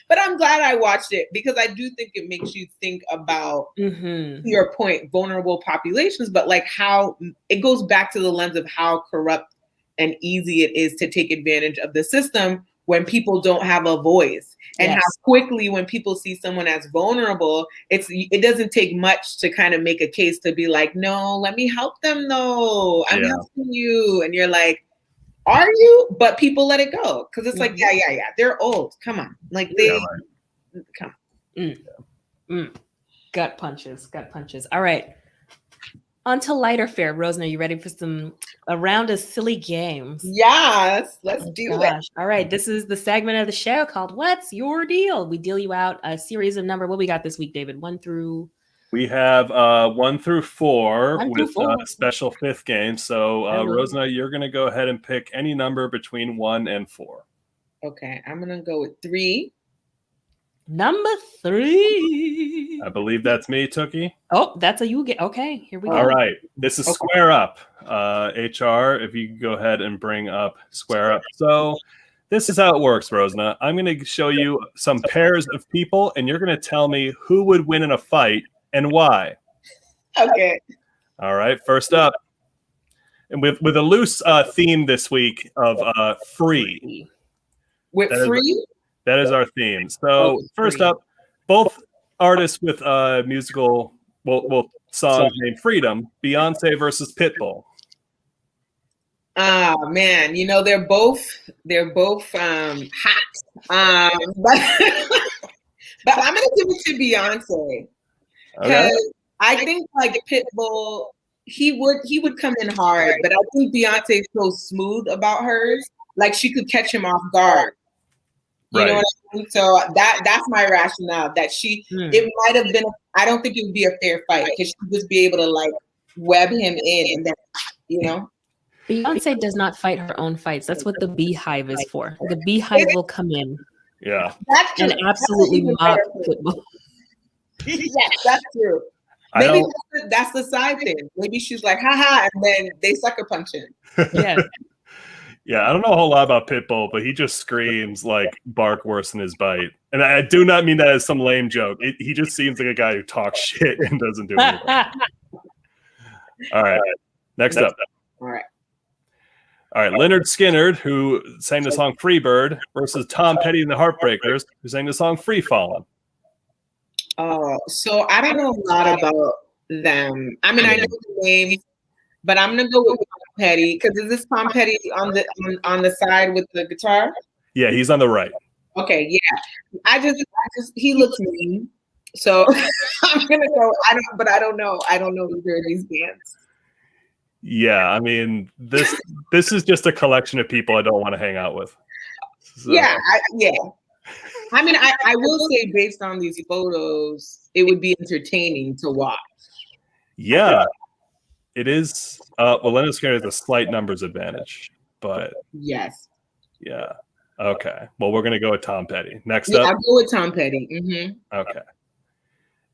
But I'm glad I watched it because I do think it makes you think about, to your point, vulnerable populations, but like how it goes back to the lens of how corrupt and easy it is to take advantage of the system when people don't have a voice, and how quickly when people see someone as vulnerable, it doesn't take much to kind of make a case to be like, "No, let me help them though. I'm helping you." And you're like, "Are you?" But people let it go because it's like, yeah. They're old. Come on, like come on. Gut punches. All right. On to lighter fare. Rosena, you ready for a round of silly games? Yes, let's do it. All right. This is the segment of the show called "What's Your Deal?" We deal you out a series of number. What we got this week, David? 1 through. We have 1 through 4 with a special fifth game. So, Rosena, you're going to go ahead and pick any number between 1 and 4. Okay, I'm going to go with 3. Number 3. I believe that's me, Tookie. Oh, that's a you get. Okay, here we go. All right. This is Square Up. HR, if you can go ahead and bring up Square Up. So this is how it works, Rosena. I'm going to show you some pairs of people, and you're going to tell me who would win in a fight and why. Okay. All right. First up, and with a loose theme this week of free. With free? That is our theme. So first up, both artists with musical, songs named Freedom, Beyonce versus Pitbull. Oh man, they're both hot. But I'm gonna give it to Beyonce. Because I think like Pitbull, he would come in hard, but I think Beyonce is so smooth about hers, like she could catch him off guard. You know what I mean? So that's my rationale. That it might have been. I don't think it would be a fair fight because she'd just be able to like web him in, and then Beyonce does not fight her own fights. That's what the beehive is for. The beehive will come in. Yeah. And absolutely mob Pitbull. Yes, that's true. Maybe that's the side thing. Maybe she's like, haha, and then they sucker punch him. Yeah. Yeah, I don't know a whole lot about Pitbull, but he just screams like bark worse than his bite. And I do not mean that as some lame joke. He just seems like a guy who talks shit and doesn't do anything. All right. Next up. All right. Leonard Skinner, who sang the song Freebird, versus Tom Petty and the Heartbreakers, who sang the song Free Fallin'. So I don't know a lot about them. I mean, I know the names, but I'm gonna go with Tom Petty because is this Tom Petty on the side with the guitar? Yeah, he's on the right. Okay, yeah. I just he looks mean, so I'm gonna go. I don't know either of these bands. Yeah, I mean this is just a collection of people I don't want to hang out with. So. Yeah. I mean, I will say based on these photos, it would be entertaining to watch. Yeah, it is. Leonard Skinner has a slight numbers advantage, but yes. Yeah. Okay. Well, we're gonna go with Tom Petty. Next up. I'll go with Tom Petty. Mm-hmm. Okay.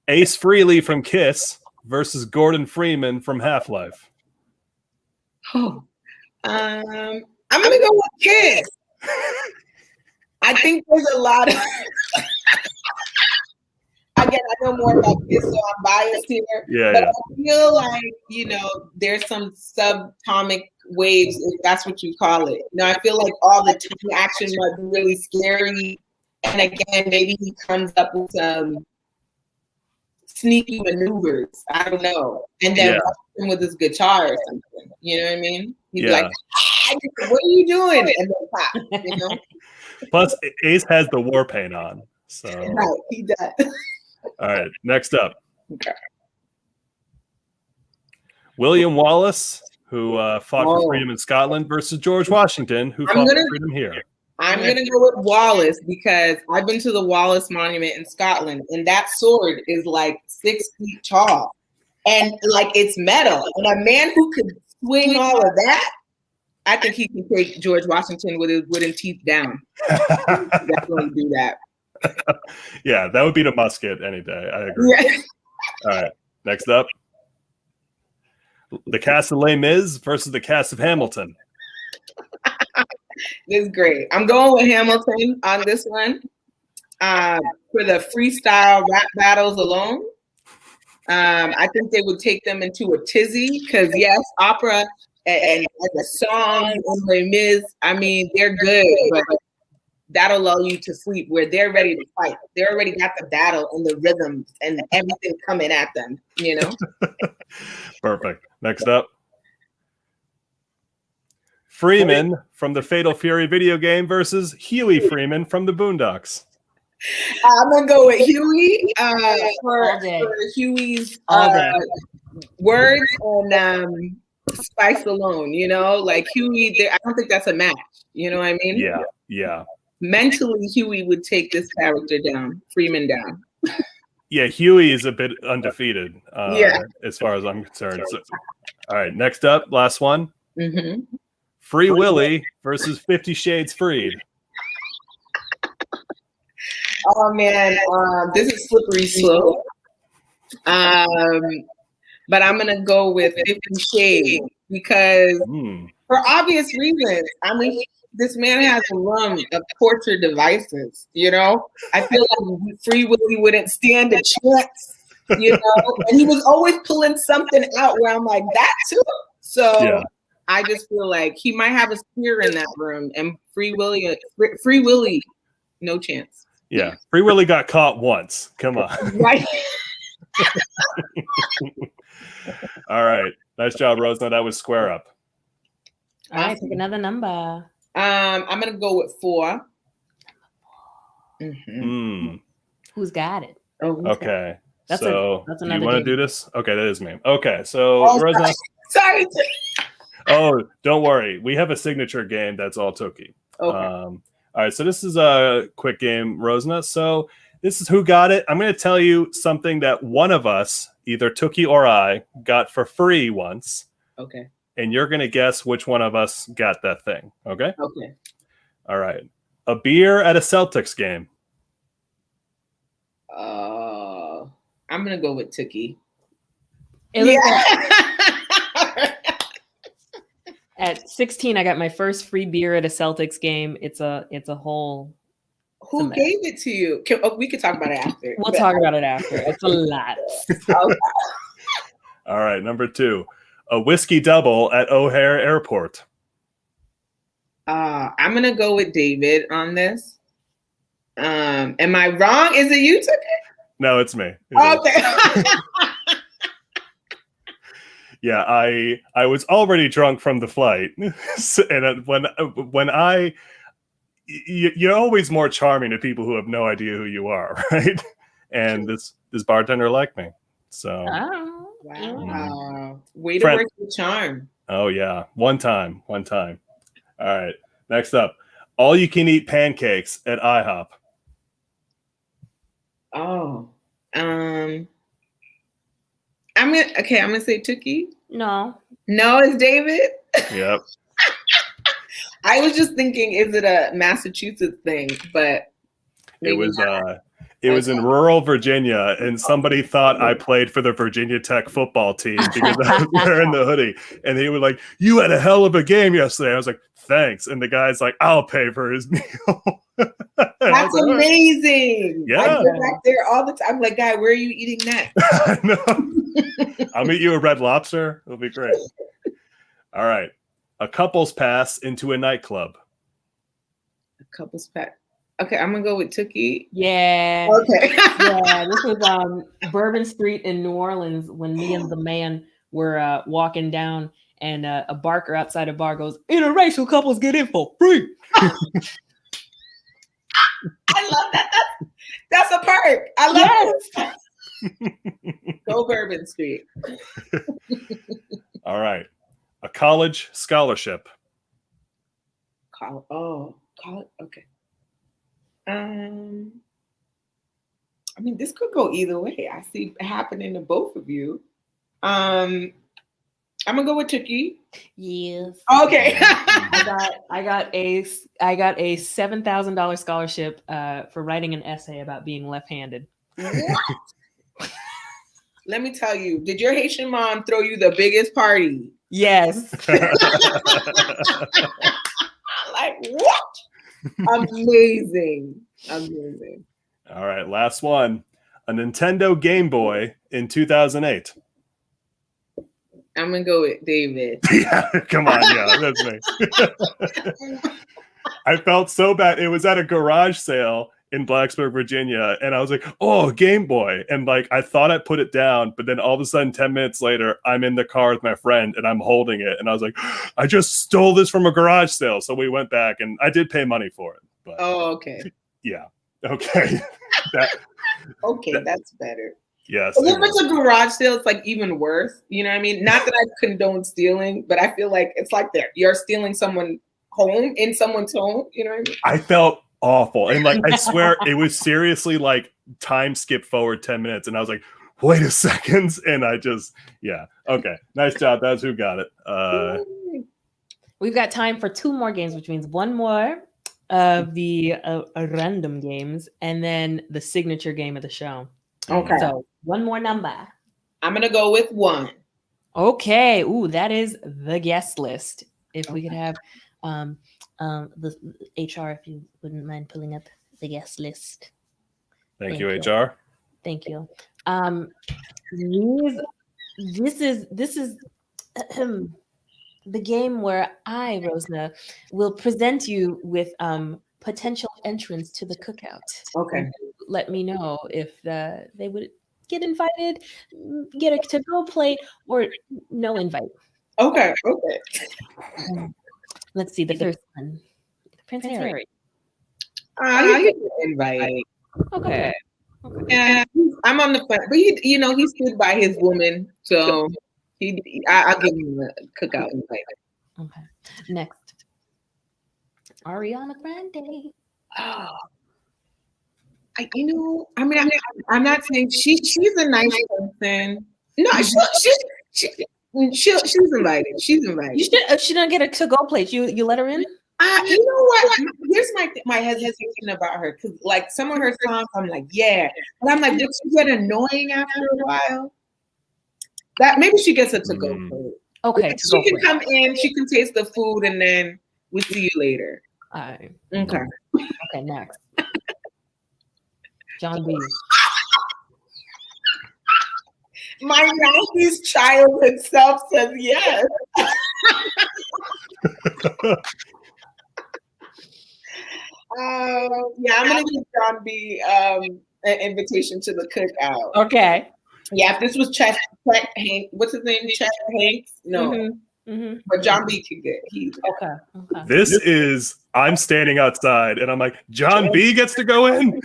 Ace Frehley from Kiss versus Gordon Freeman from Half-Life. Oh, I'm gonna go with Kiss. I think there's a lot of. Again, I know more about Kiss, so I'm biased here. But I feel like there's some subatomic waves, if that's what you call it. I feel like all the team action might be really scary, and again, maybe he comes up with some sneaky maneuvers. I don't know, and then with his guitar or something. You know what I mean? He's like, "What are you doing?" And then pop. Plus, Ace has the war paint on, so right, he does. All right, next up. Okay. William Wallace, who fought for freedom in Scotland, versus George Washington, who fought for freedom here. I'm going to go with Wallace because I've been to the Wallace Monument in Scotland, and that sword is like 6 feet tall. and like it's metal. And a man who could swing all of that, I think he can take George Washington with his wooden teeth down. Definitely do that. Yeah, that would be the musket any day. I agree. Yeah. All right, next up. The cast of Les Mis versus the cast of Hamilton. This is great. I'm going with Hamilton on this one. For the freestyle rap battles alone. I think they would take them into a tizzy because yes, opera and the songs in Les Mis, I mean, they're good, but that'll lull you to sleep where they're ready to fight. They already got the battle and the rhythms and everything coming at them, you know? Perfect. Next up. Freeman from the Fatal Fury video game versus Huey Freeman from the Boondocks. I'm gonna go with Huey for Huey's words and spice alone. You know, like Huey. I don't think that's a match. You know what I mean? Yeah. Mentally, Huey would take this character down, Freeman down. Yeah, Huey is a bit undefeated. As far as I'm concerned. So, all right, next up, last one. Mm-hmm. Free Willy versus 50 Shades Freed. Oh man, this is slippery slope. But I'm gonna go with 50 Shades because for obvious reasons. I mean, this man has a run of torture devices. You know, I feel like Free Willy wouldn't stand a chance. You know, and he was always pulling something out where I'm like that too. So. Yeah. I just feel like he might have a spear in that room, and Free Willy, no chance. Yeah, Free Willy got caught once. Come on. Right. All right. Nice job, Rosena. That was square up. All right, pick another number. I'm gonna go with 4. Mm-hmm. Who's got it? Oh, okay. That's so another. You want to do this? Okay, that is me. Okay, so Rosena. Sorry. Oh, don't worry. We have a signature game that's all Tooky. Okay. All right, so this is a quick game, Rosena. So this is Who Got It. I'm going to tell you something that one of us, either Tooky or I, got for free once. Okay. And you're going to guess which one of us got that thing. Okay? Okay. All right. A beer at a Celtics game. I'm going to go with Tooky. At 16, I got my first free beer at a Celtics game. It's a whole. Who gave it to you? We could talk about it after. We'll talk about it after. It's a lot. All right, number 2, a whiskey double at O'Hare Airport. I'm gonna go with David on this. Am I wrong? Is it you took it? No, it's me. Okay. Yeah, I was already drunk from the flight, and when you're always more charming to people who have no idea who you are, right? And this bartender liked me, so wow, way to work the charm. Oh yeah, one time. All right, next up, all you can eat pancakes at IHOP. Oh, I'm gonna say Tooky. No, it's David. Yep. I was just thinking, is it a Massachusetts thing? But it was. It was in rural Virginia, and somebody thought I played for the Virginia Tech football team because I was wearing the hoodie. And they were like, "You had a hell of a game yesterday." I was like, "Thanks." And the guy's like, "I'll pay for his meal." That's amazing. Yeah. I go back there all the time. I'm like, guy, where are you eating that? No. I'll meet you at Red Lobster. It'll be great. All right. A couple's pass into a nightclub. A couple's pass. Okay, I'm gonna go with Tooky. Yeah. Okay. Yeah, this was Bourbon Street in New Orleans when me and the man were walking down, and a barker outside a bar goes, "Interracial couples get in for free." I love that. That's a perk. I love it. Go Bourbon Street. All right. A college scholarship. College. Okay. I mean, this could go either way. I see it happening to both of you. I'm gonna go with Tooky. Yes. Okay. I got a $7,000 scholarship for writing an essay about being left-handed. What? Let me tell you, did your Haitian mom throw you the biggest party? Yes. Like, what? Amazing. Amazing. All right, last one. A Nintendo Game Boy in 2008. I'm gonna go with David. Yeah, come on, yeah, that's me. I felt so bad. It was at a garage sale in Blacksburg, Virginia, and I was like, "Oh, Game Boy!" And like, I thought I put it down, but then all of a sudden, 10 minutes later, I'm in the car with my friend, and I'm holding it, and I was like, "I just stole this from a garage sale." So we went back, and I did pay money for it. But Oh, okay. yeah, okay, That's better. yes. But if it's a garage sale, it's like even worse. You know what I mean? Not that I condone stealing, but I feel like it's like you're stealing someone home in someone's home. You know what I mean? I felt awful, and like I swear it was seriously like time skip forward 10 minutes, and I was like, wait a second, and I just okay, nice job. That's who got it. We've got time for 2 more games, which means 1 more of the random games and then the signature game of the show. Okay. So 1 more number. I'm gonna go with 1. Okay. Ooh, that is the guest list. If we could have the HR, if you wouldn't mind pulling up the guest list. Thank you, HR. Thank you. This is the game where I, Rosena, will present you with potential entrants to the cookout. Okay. Let me know if they would get invited, get a to-go plate, or no invite. Okay. Let's see the first one. Prince Harry. You get invite. Okay. Yeah, I'm on the fence, but he stood by his woman, so I'll give him a cookout invite. Okay. Next, Ariana Grande. Oh, I'm not saying she's a nice person. No, she's invited. She's invited. She didn't get a to-go plate. You let her in? You know what? Here's my hesitation about her, because like some of her songs, I'm like, yeah, but I'm like, would she get annoying after a while? That maybe she gets a to-go plate. Okay, she can come in, she can taste the food, and then we'll see you later. All right. Okay. Okay, next. John B. My 90s childhood self says yes. I'm gonna give John B an invitation to the cookout. Okay. Yeah, if this was Chet Hanks, what's his name? Chet Hanks? No. But John B could get. Okay. This is I'm standing outside and I'm like, John B gets to go in?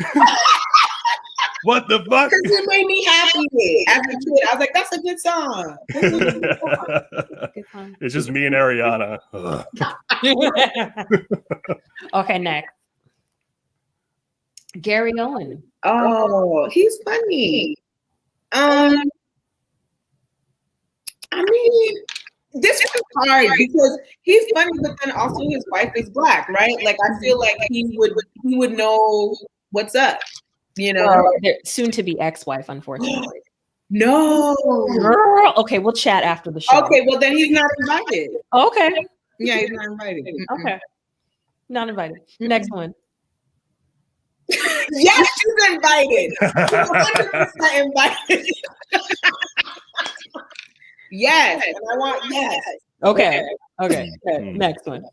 What the fuck? Because it made me happy as a kid. I was like, that's a good song. It's just me and Ariana. Okay, next. Gary Owen. Oh, he's funny. I mean, this is hard because he's funny, but then also his wife is black, right? Like I feel like he would know what's up, you know. Soon to be ex-wife, unfortunately. No, girl. Okay, we'll chat after the show. Okay, well then he's not invited. Okay. Yeah, he's not invited. Okay, not invited. Next one. Yes, she's invited. 100% invited. Yes, and I want yes. Okay. Next one.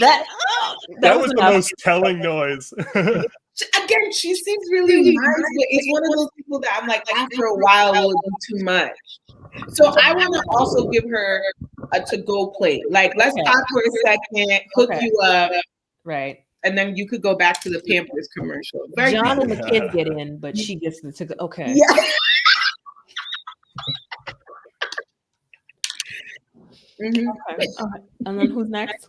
That was the most telling noise. Again, she seems really nice, but it's one of those people that I'm like, after a while, it will be too much. So I want to also give her a to-go plate. Like, let's talk for a second, hook you up. Right. And then you could go back to the Pampers commercial. John and the kids get in, but she gets the to-go. Okay. Yeah. Okay. And then who's next?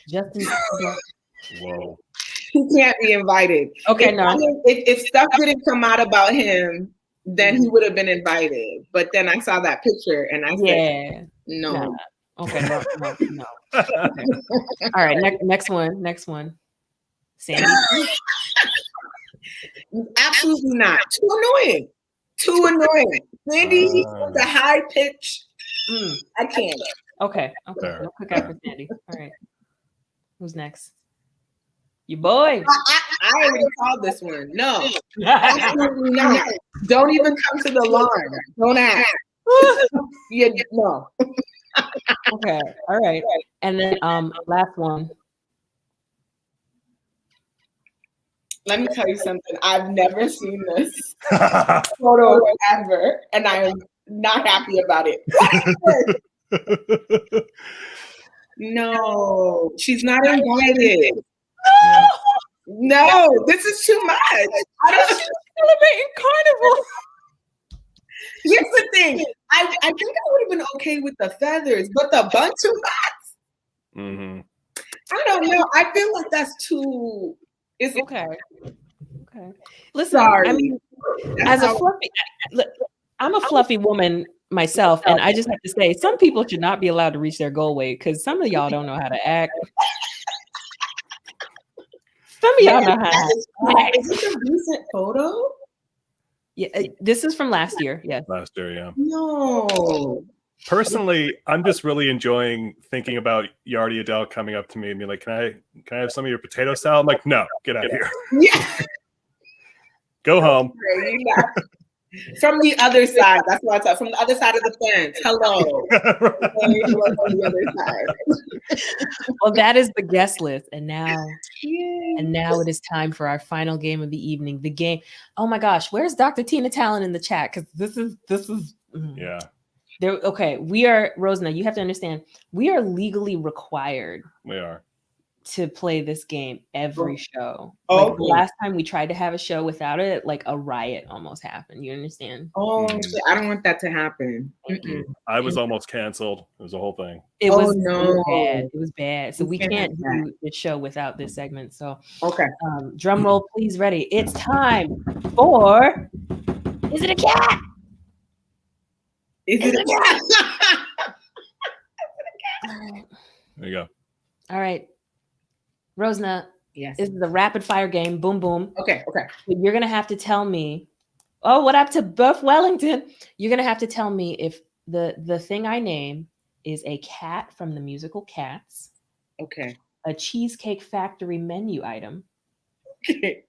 Justin. Whoa. he can't be invited. Okay, If stuff didn't come out about him, then he would have been invited. But then I saw that picture and I said, no. Nah. Okay, no. Okay. All right, next one. Sandy. Absolutely not. Too annoying. Sandy, the high pitch. I can't. Okay. No cookout for Sandy. All right. Who's next? You boy. I already called this one. No. Absolutely not. Don't even come to the lawn. Don't ask. No. Okay. All right. And then last one. Let me tell you something. I've never seen this photo ever, and I am not happy about it. No, she's not invited. No, this is too much. I don't celebrating carnival. Here's the thing. I think I would have been okay with the feathers, but the bunch of knots. Mm-hmm. I don't know. I feel like that's too. It's okay. Listen, sorry. I mean, I'm a fluffy woman myself, and I just have to say, some people should not be allowed to reach their goal weight because some of y'all don't know how to act. Some of y'all know how to act. Is this a recent photo? Yeah, this is from last year. Yes. Last year, yeah. No. Personally, I'm just really enjoying thinking about Yardy Adele coming up to me and be like, "Can I have some of your potato salad?" I'm like, "No, get out of here. Yeah. Go home." From the other side. That's what I thought. From the other side of the fence. Hello. On the other side. Well, that is the guest list, and now it is time for our final game of the evening. The game. Oh my gosh, where's Dr. Tina Talon in the chat? Because this is. Yeah. There. Okay, we are Rosena. You have to understand. We are legally required. We are. To play this game every show. Oh, the last time we tried to have a show without it, like a riot almost happened. You understand? Oh, I don't want that to happen. I was almost canceled. It was a whole thing. It was bad. It was bad. So we can't do the show without this segment. So okay. Drum roll, please. Ready. It's time for. Is it a cat? Is it a cat? All right. There you go. All right. Rosena, yes. This is a rapid fire game. Boom, boom. Okay. You're going to have to tell me, what up to Buff Wellington? You're going to have to tell me if the thing I name is a cat from the musical Cats. Okay. A Cheesecake Factory menu item. Okay.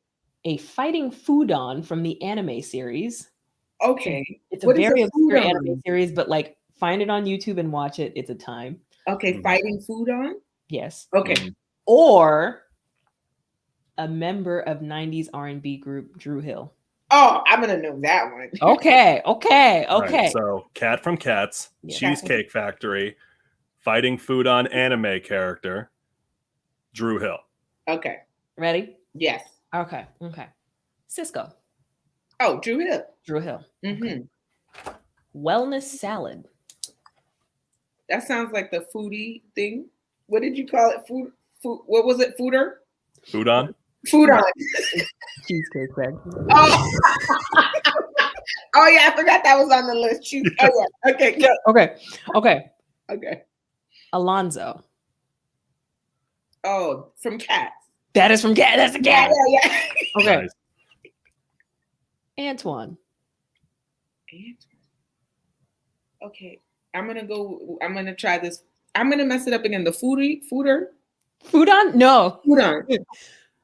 A fighting foodon from the anime series. Okay. It's a very obscure anime series, but like find it on YouTube and watch it. It's a time. Okay. Fighting foodon? Yes. Okay. Or a member of 90s R&B group Drew Hill. Oh, I'm gonna know that one. Okay. Right, so Cat from Cats, Cheesecake Factory, fighting foodon anime character, Drew Hill. Okay. Ready? Yes. Okay. Cisco. Oh, Drew Hill. Mm-hmm. Okay. Wellness salad. That sounds like the foodie thing. What did you call it? Food. What was it? Foodon. Foodon. Cheesecake Factory. Oh. Oh yeah, I forgot that was on the list. Oh yeah. Okay. Go. Okay. Alonzo. Oh, from Cats. That is from Cats. That's a cat. Yeah. Okay. Nice. Antoine. Okay. I'm gonna try this. I'm gonna mess it up again. The fooder. Foodon? No. Foodon.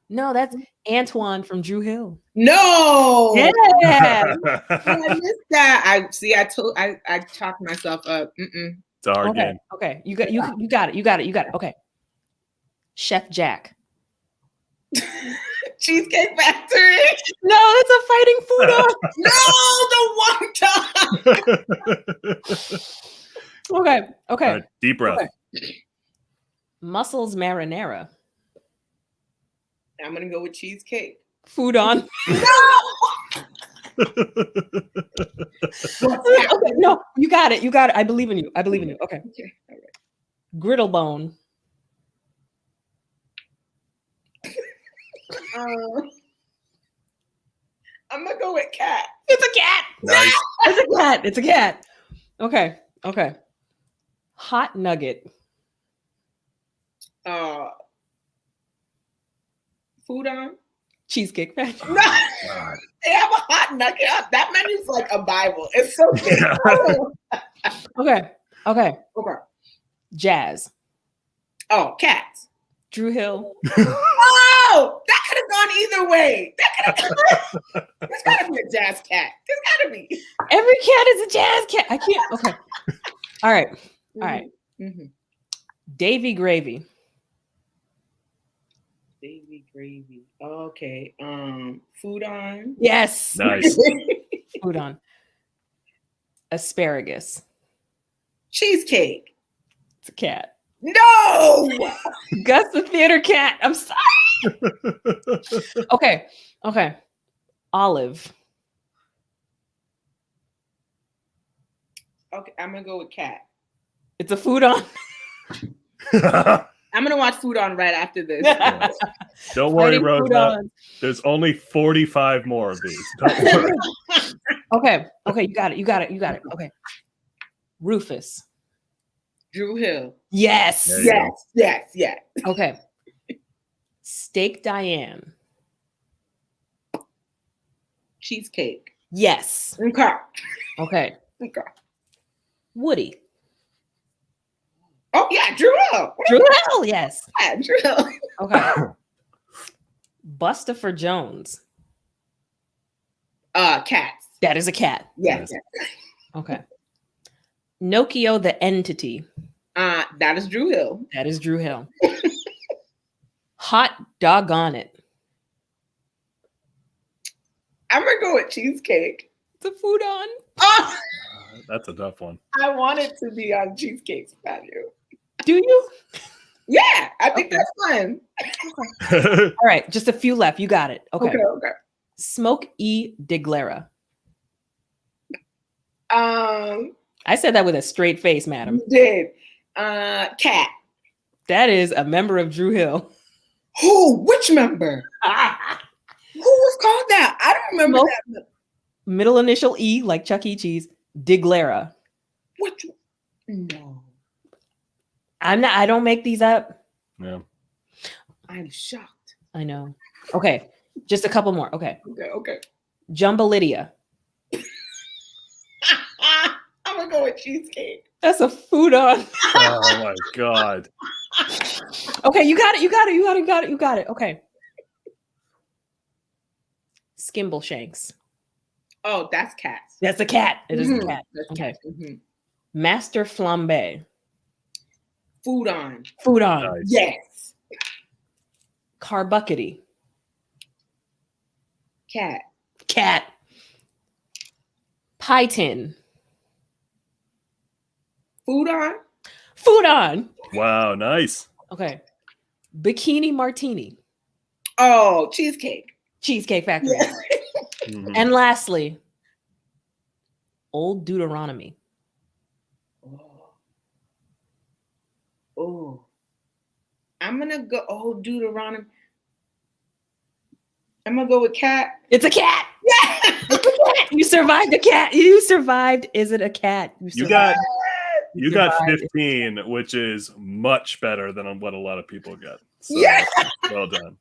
No, that's Antoine from Drew Hill. No. Yeah. I missed that. I talked myself up. It's a hard game. Okay. You got it. Okay. Chef Jack. Cheesecake Factory. No, it's a fighting foodon. No, the one time. Okay. Right, deep breath. Okay. Mussels marinara. I'm gonna go with cheesecake. Foodon. No. Okay, no, you got it. I believe in you. Okay. All right. Griddle bone. I'm gonna go with cat. It's a cat. Nice. It's a cat. It's a cat. Okay. Okay. Hot nugget. Food on. Cheesecake Factory. No, they have a hot nugget. That menu's like a Bible. It's so good. Okay. Okay. Okay. Jazz. Oh, cats. Drew Hill. Oh, that could have gone either way. There's gotta be a jazz cat. There's gotta be. Every cat is a jazz cat. I can't. Okay. All right. All right. Mm-hmm. Davy Gravy. Baby gravy. Okay. Food on. Yes. Nice. Food on. Asparagus. Cheesecake. It's a cat. No. Gus the theater cat. I'm sorry. Okay. Okay. Olive. Okay, I'm gonna go with cat. It's a food on. I'm gonna watch Food On right after this. Don't worry, Fighting food Rosena. on. There's only 45 more of these. Don't worry. Okay. Okay. You got it. You got it. You got it. Okay. Rufus. Drew Hill. Yes. There you go. Yes. Okay. Steak Diane. Cheesecake. Yes. Okay. Okay. Okay. Woody. Oh yeah, Drew Hill. Drew Hill. Yes. Yeah, Drew Hill. Okay. Bustopher Jones. Cats. That is a cat. Yes. Okay. Nokio the entity. That is Drew Hill. That is Drew Hill. Hot doggone it. I'm gonna go with cheesecake. It's a food on. Oh, That's a tough one. I want it to be on Cheesecake's menu. Do you? Yeah, I think Okay. that's fun. All right. Just a few left. You got it. Okay. Okay. Smoke E. DeGlera. You I said that with a straight face, madam. did. Cat. That is a member of Drew Hill. Who? Which member? Who was called that? I don't remember Smoke. that. Middle initial E, like Chuck E. Cheese. DeGlera. Which? No. I don't make these up. Yeah. I'm shocked. I know. Okay. Just a couple more. Okay. Okay. Jambalaya. I'm gonna go with cheesecake. That's a food on. Oh my God. Okay, you got it. Okay. Skimble Shanks. Oh, that's cats. That's a cat. It is a Mhm. cat. That's Okay. cat. Mhm. Master Flambe. Food on. Food on. Nice. Yes. Carbuckety. Cat. Cat. Pie tin. Food on. Food on. Wow. Nice. Okay. Bikini Martini. Oh, cheesecake. Cheesecake Factory. Yeah. Mhm. And lastly, Old Deuteronomy. Oh. I'm gonna go. Oh, Deuteronomy. I'm gonna go with cat. It's a cat. Yeah. You survived a cat. You survived. Is it a cat? You got You you got survived. 15, which is much better than what a lot of people get. So, Yeah. well done.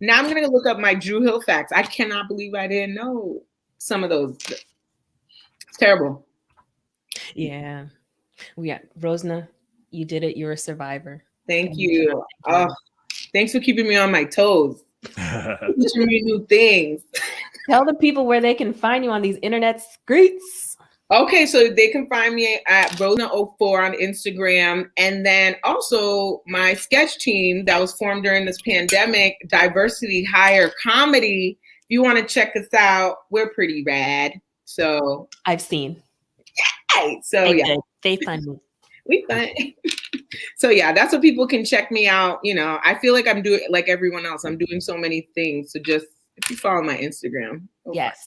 Now I'm gonna look up my Drew Hill facts. I cannot believe I didn't know some of those. It's terrible. Yeah. Yeah. Rosena, you did it. You're a survivor. Thank you. Thanks for keeping me on my toes. Teaching me new things. Tell the people where they can find you on these internet streets. Okay, so they can find me at Rosena04 on Instagram. And then also my sketch team that was formed during this pandemic, Diversity Hire Comedy. If you want to check us out, we're pretty rad. So, I've seen. hey, so yeah, They find me. we fun. So yeah, that's what people can check me out. You know, I feel like I'm doing like everyone else. I'm doing so many things. So just if you follow my Instagram. Yes.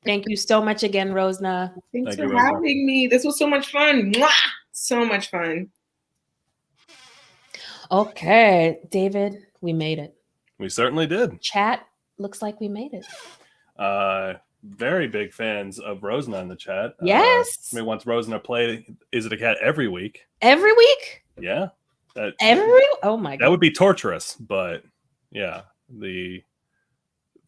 Thank you so much again, Rosena. Thanks Thank for you, Rosena. having me. This was so much fun. Mwah! So much fun. Okay, David, we made it. We certainly did. Chat, looks like we made it. Very big fans of Rosena in the chat. Yes. We want Rosena play Is It a Cat every week. Every week? Yeah. Oh my God. That would be torturous, but yeah.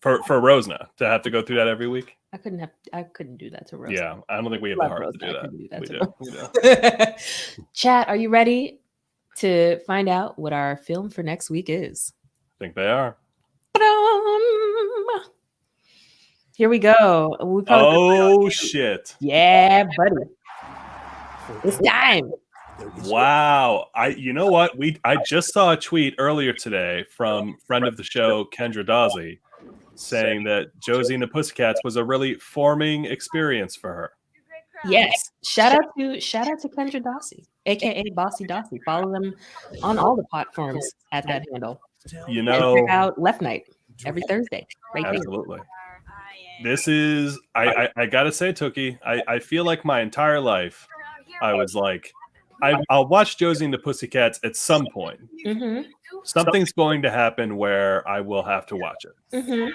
For Rosena to have to go through that every week. I couldn't do that to Rose. Yeah, I don't think we have the heart to do that. We do. Chat, are you ready to find out what our film for next week is? I think they are. Here we go. Shit. Yeah, buddy. It's time. Wow. You know what? I just saw a tweet earlier today from friend of the show, Kendra Dawsey, saying that Josie and the Pussycats was a really forming experience for her. Yes. Shout out to Kendra Dawsey, aka Bossy Dawsey. Follow them on all the platforms at that handle. You know, and check out Left Night every Thursday. Right absolutely. This is I gotta say, Tookie, I feel like my entire life I was like, I'll watch Josie and the Pussycats at some point. Mm-hmm. Something's going to happen where I will have to watch it. Mm-hmm.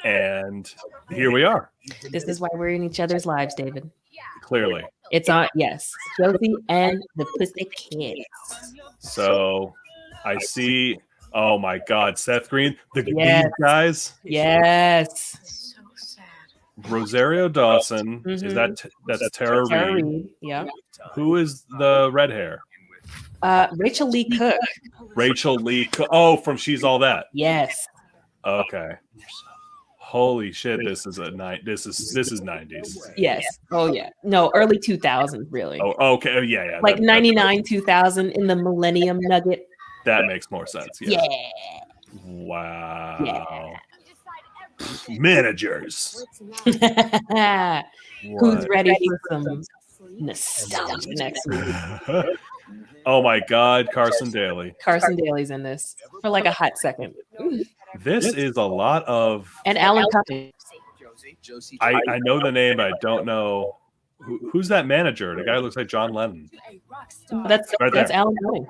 And here we are. This is why we're in each other's lives, David. Clearly. It's on, yes. Josie and the Pussycats. So I see, oh my God, Seth Green, these guys. Yes. So sad. Rosario Dawson. Mm-hmm. Is that's Tara Reid? Yeah. Who is the red hair? Rachel Lee Cook. Rachel Lee Cook. Oh, from She's All That. Yes. Okay. Holy shit! This is This is 90s. Yes. Oh yeah. No, early 2000s, really. Oh, okay. Oh, yeah. Like 99, 2000 in the Millennium Nugget. That makes more sense. Yeah. Wow. Yeah. Managers. Who's ready for some nostalgia next week? Oh my God, Carson Daly. Carson Daly's in this for like a hot second. This is a lot of. And Alan Cumming. I know the name, but I don't know who's that manager. The guy who looks like John Lennon. That's Alan Cumming.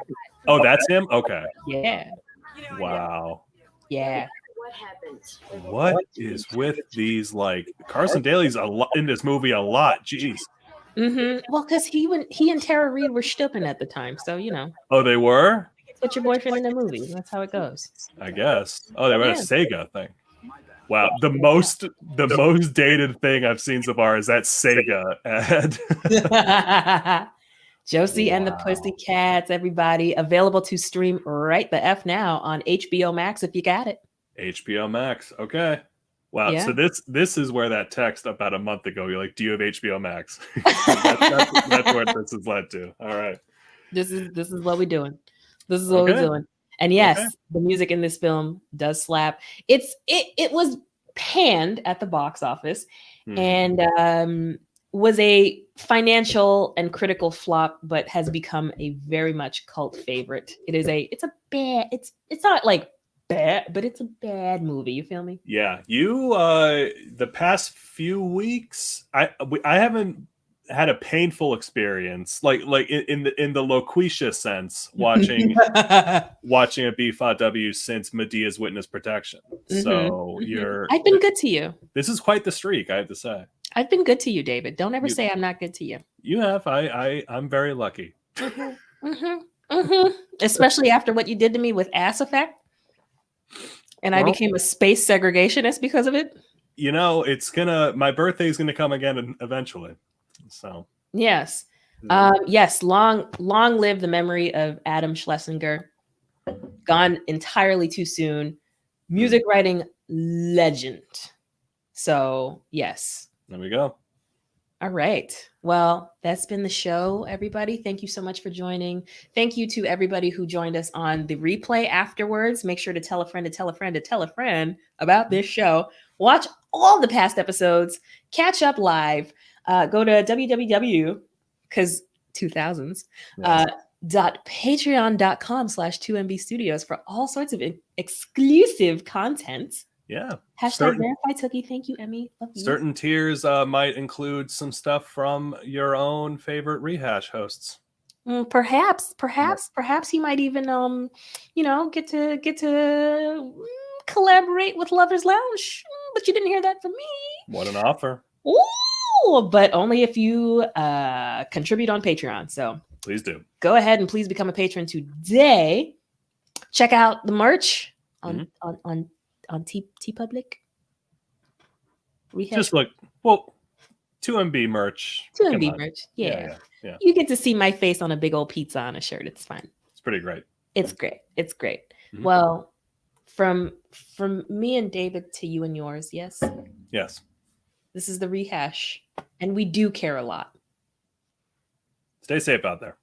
Oh, that's him. Okay. Yeah. Wow. Yeah. What is with these? Like Carson Daly's in this movie a lot. Jeez. Mm-hmm. Well, because he and Tara Reid were stupping at the time, so you know. Oh, they were. Put your boyfriend in a movie. That's how it goes. I guess. Oh, they were a Sega thing. Wow, the most dated thing I've seen so far is that Sega ad. Josie and the Pussycats, everybody. Available to stream right the F now on HBO Max if you got it. HBO Max. Okay. Wow. Yeah. So this is where that text about a month ago, you're like, do you have HBO Max? that's what this has led to. All right. This is what we're doing. This is what we're doing. And yes, the music in this film does slap. It was panned at the box office and was a financial and critical flop, but has become a very much cult favorite. It's not like bad, but it's a bad movie. You feel me? Yeah. The past few weeks, I haven't had a painful experience, like in the loquacious sense, watching a B5W since Medea's Witness Protection. So I've been good to you. This is quite the streak, I have to say. I've been good to you, David. Don't ever say I'm not good to you. You have. I'm very lucky. Especially after what you did to me with Ass Effect, and I became a space segregationist because of it. You know, my birthday is gonna come again eventually. So yes, yes. Long live the memory of Adam Schlesinger. Gone entirely too soon. Music writing legend. So yes. There we go. All right. Well, that's been the show, everybody. Thank you so much for joining. Thank you to everybody who joined us on the replay afterwards. Make sure to tell a friend to tell a friend to tell a friend about this show. Watch all the past episodes. Catch up live. Go to www, because 2000s, .patreon.com/2MB Studios for all sorts of exclusive content. Yeah. Hashtag verify Tookie. Thank you, Emmy. Love you. Certain tiers might include some stuff from your own favorite Rehash hosts. Perhaps you might even get to collaborate with Lovers Lounge, but you didn't hear that from me. What an offer. Ooh, but only if you contribute on Patreon. So Please do. go ahead and please become a patron today. Check out the merch on T Public. Just look, well, 2MB merch. 2MB merch. Yeah. You get to see my face on a big old pizza on a shirt. It's fine. It's pretty great. It's great. It's great. Mhm. Well, from me and David to you and yours, yes. Yes. This is the Rehash, and we do care a lot. Stay safe out there.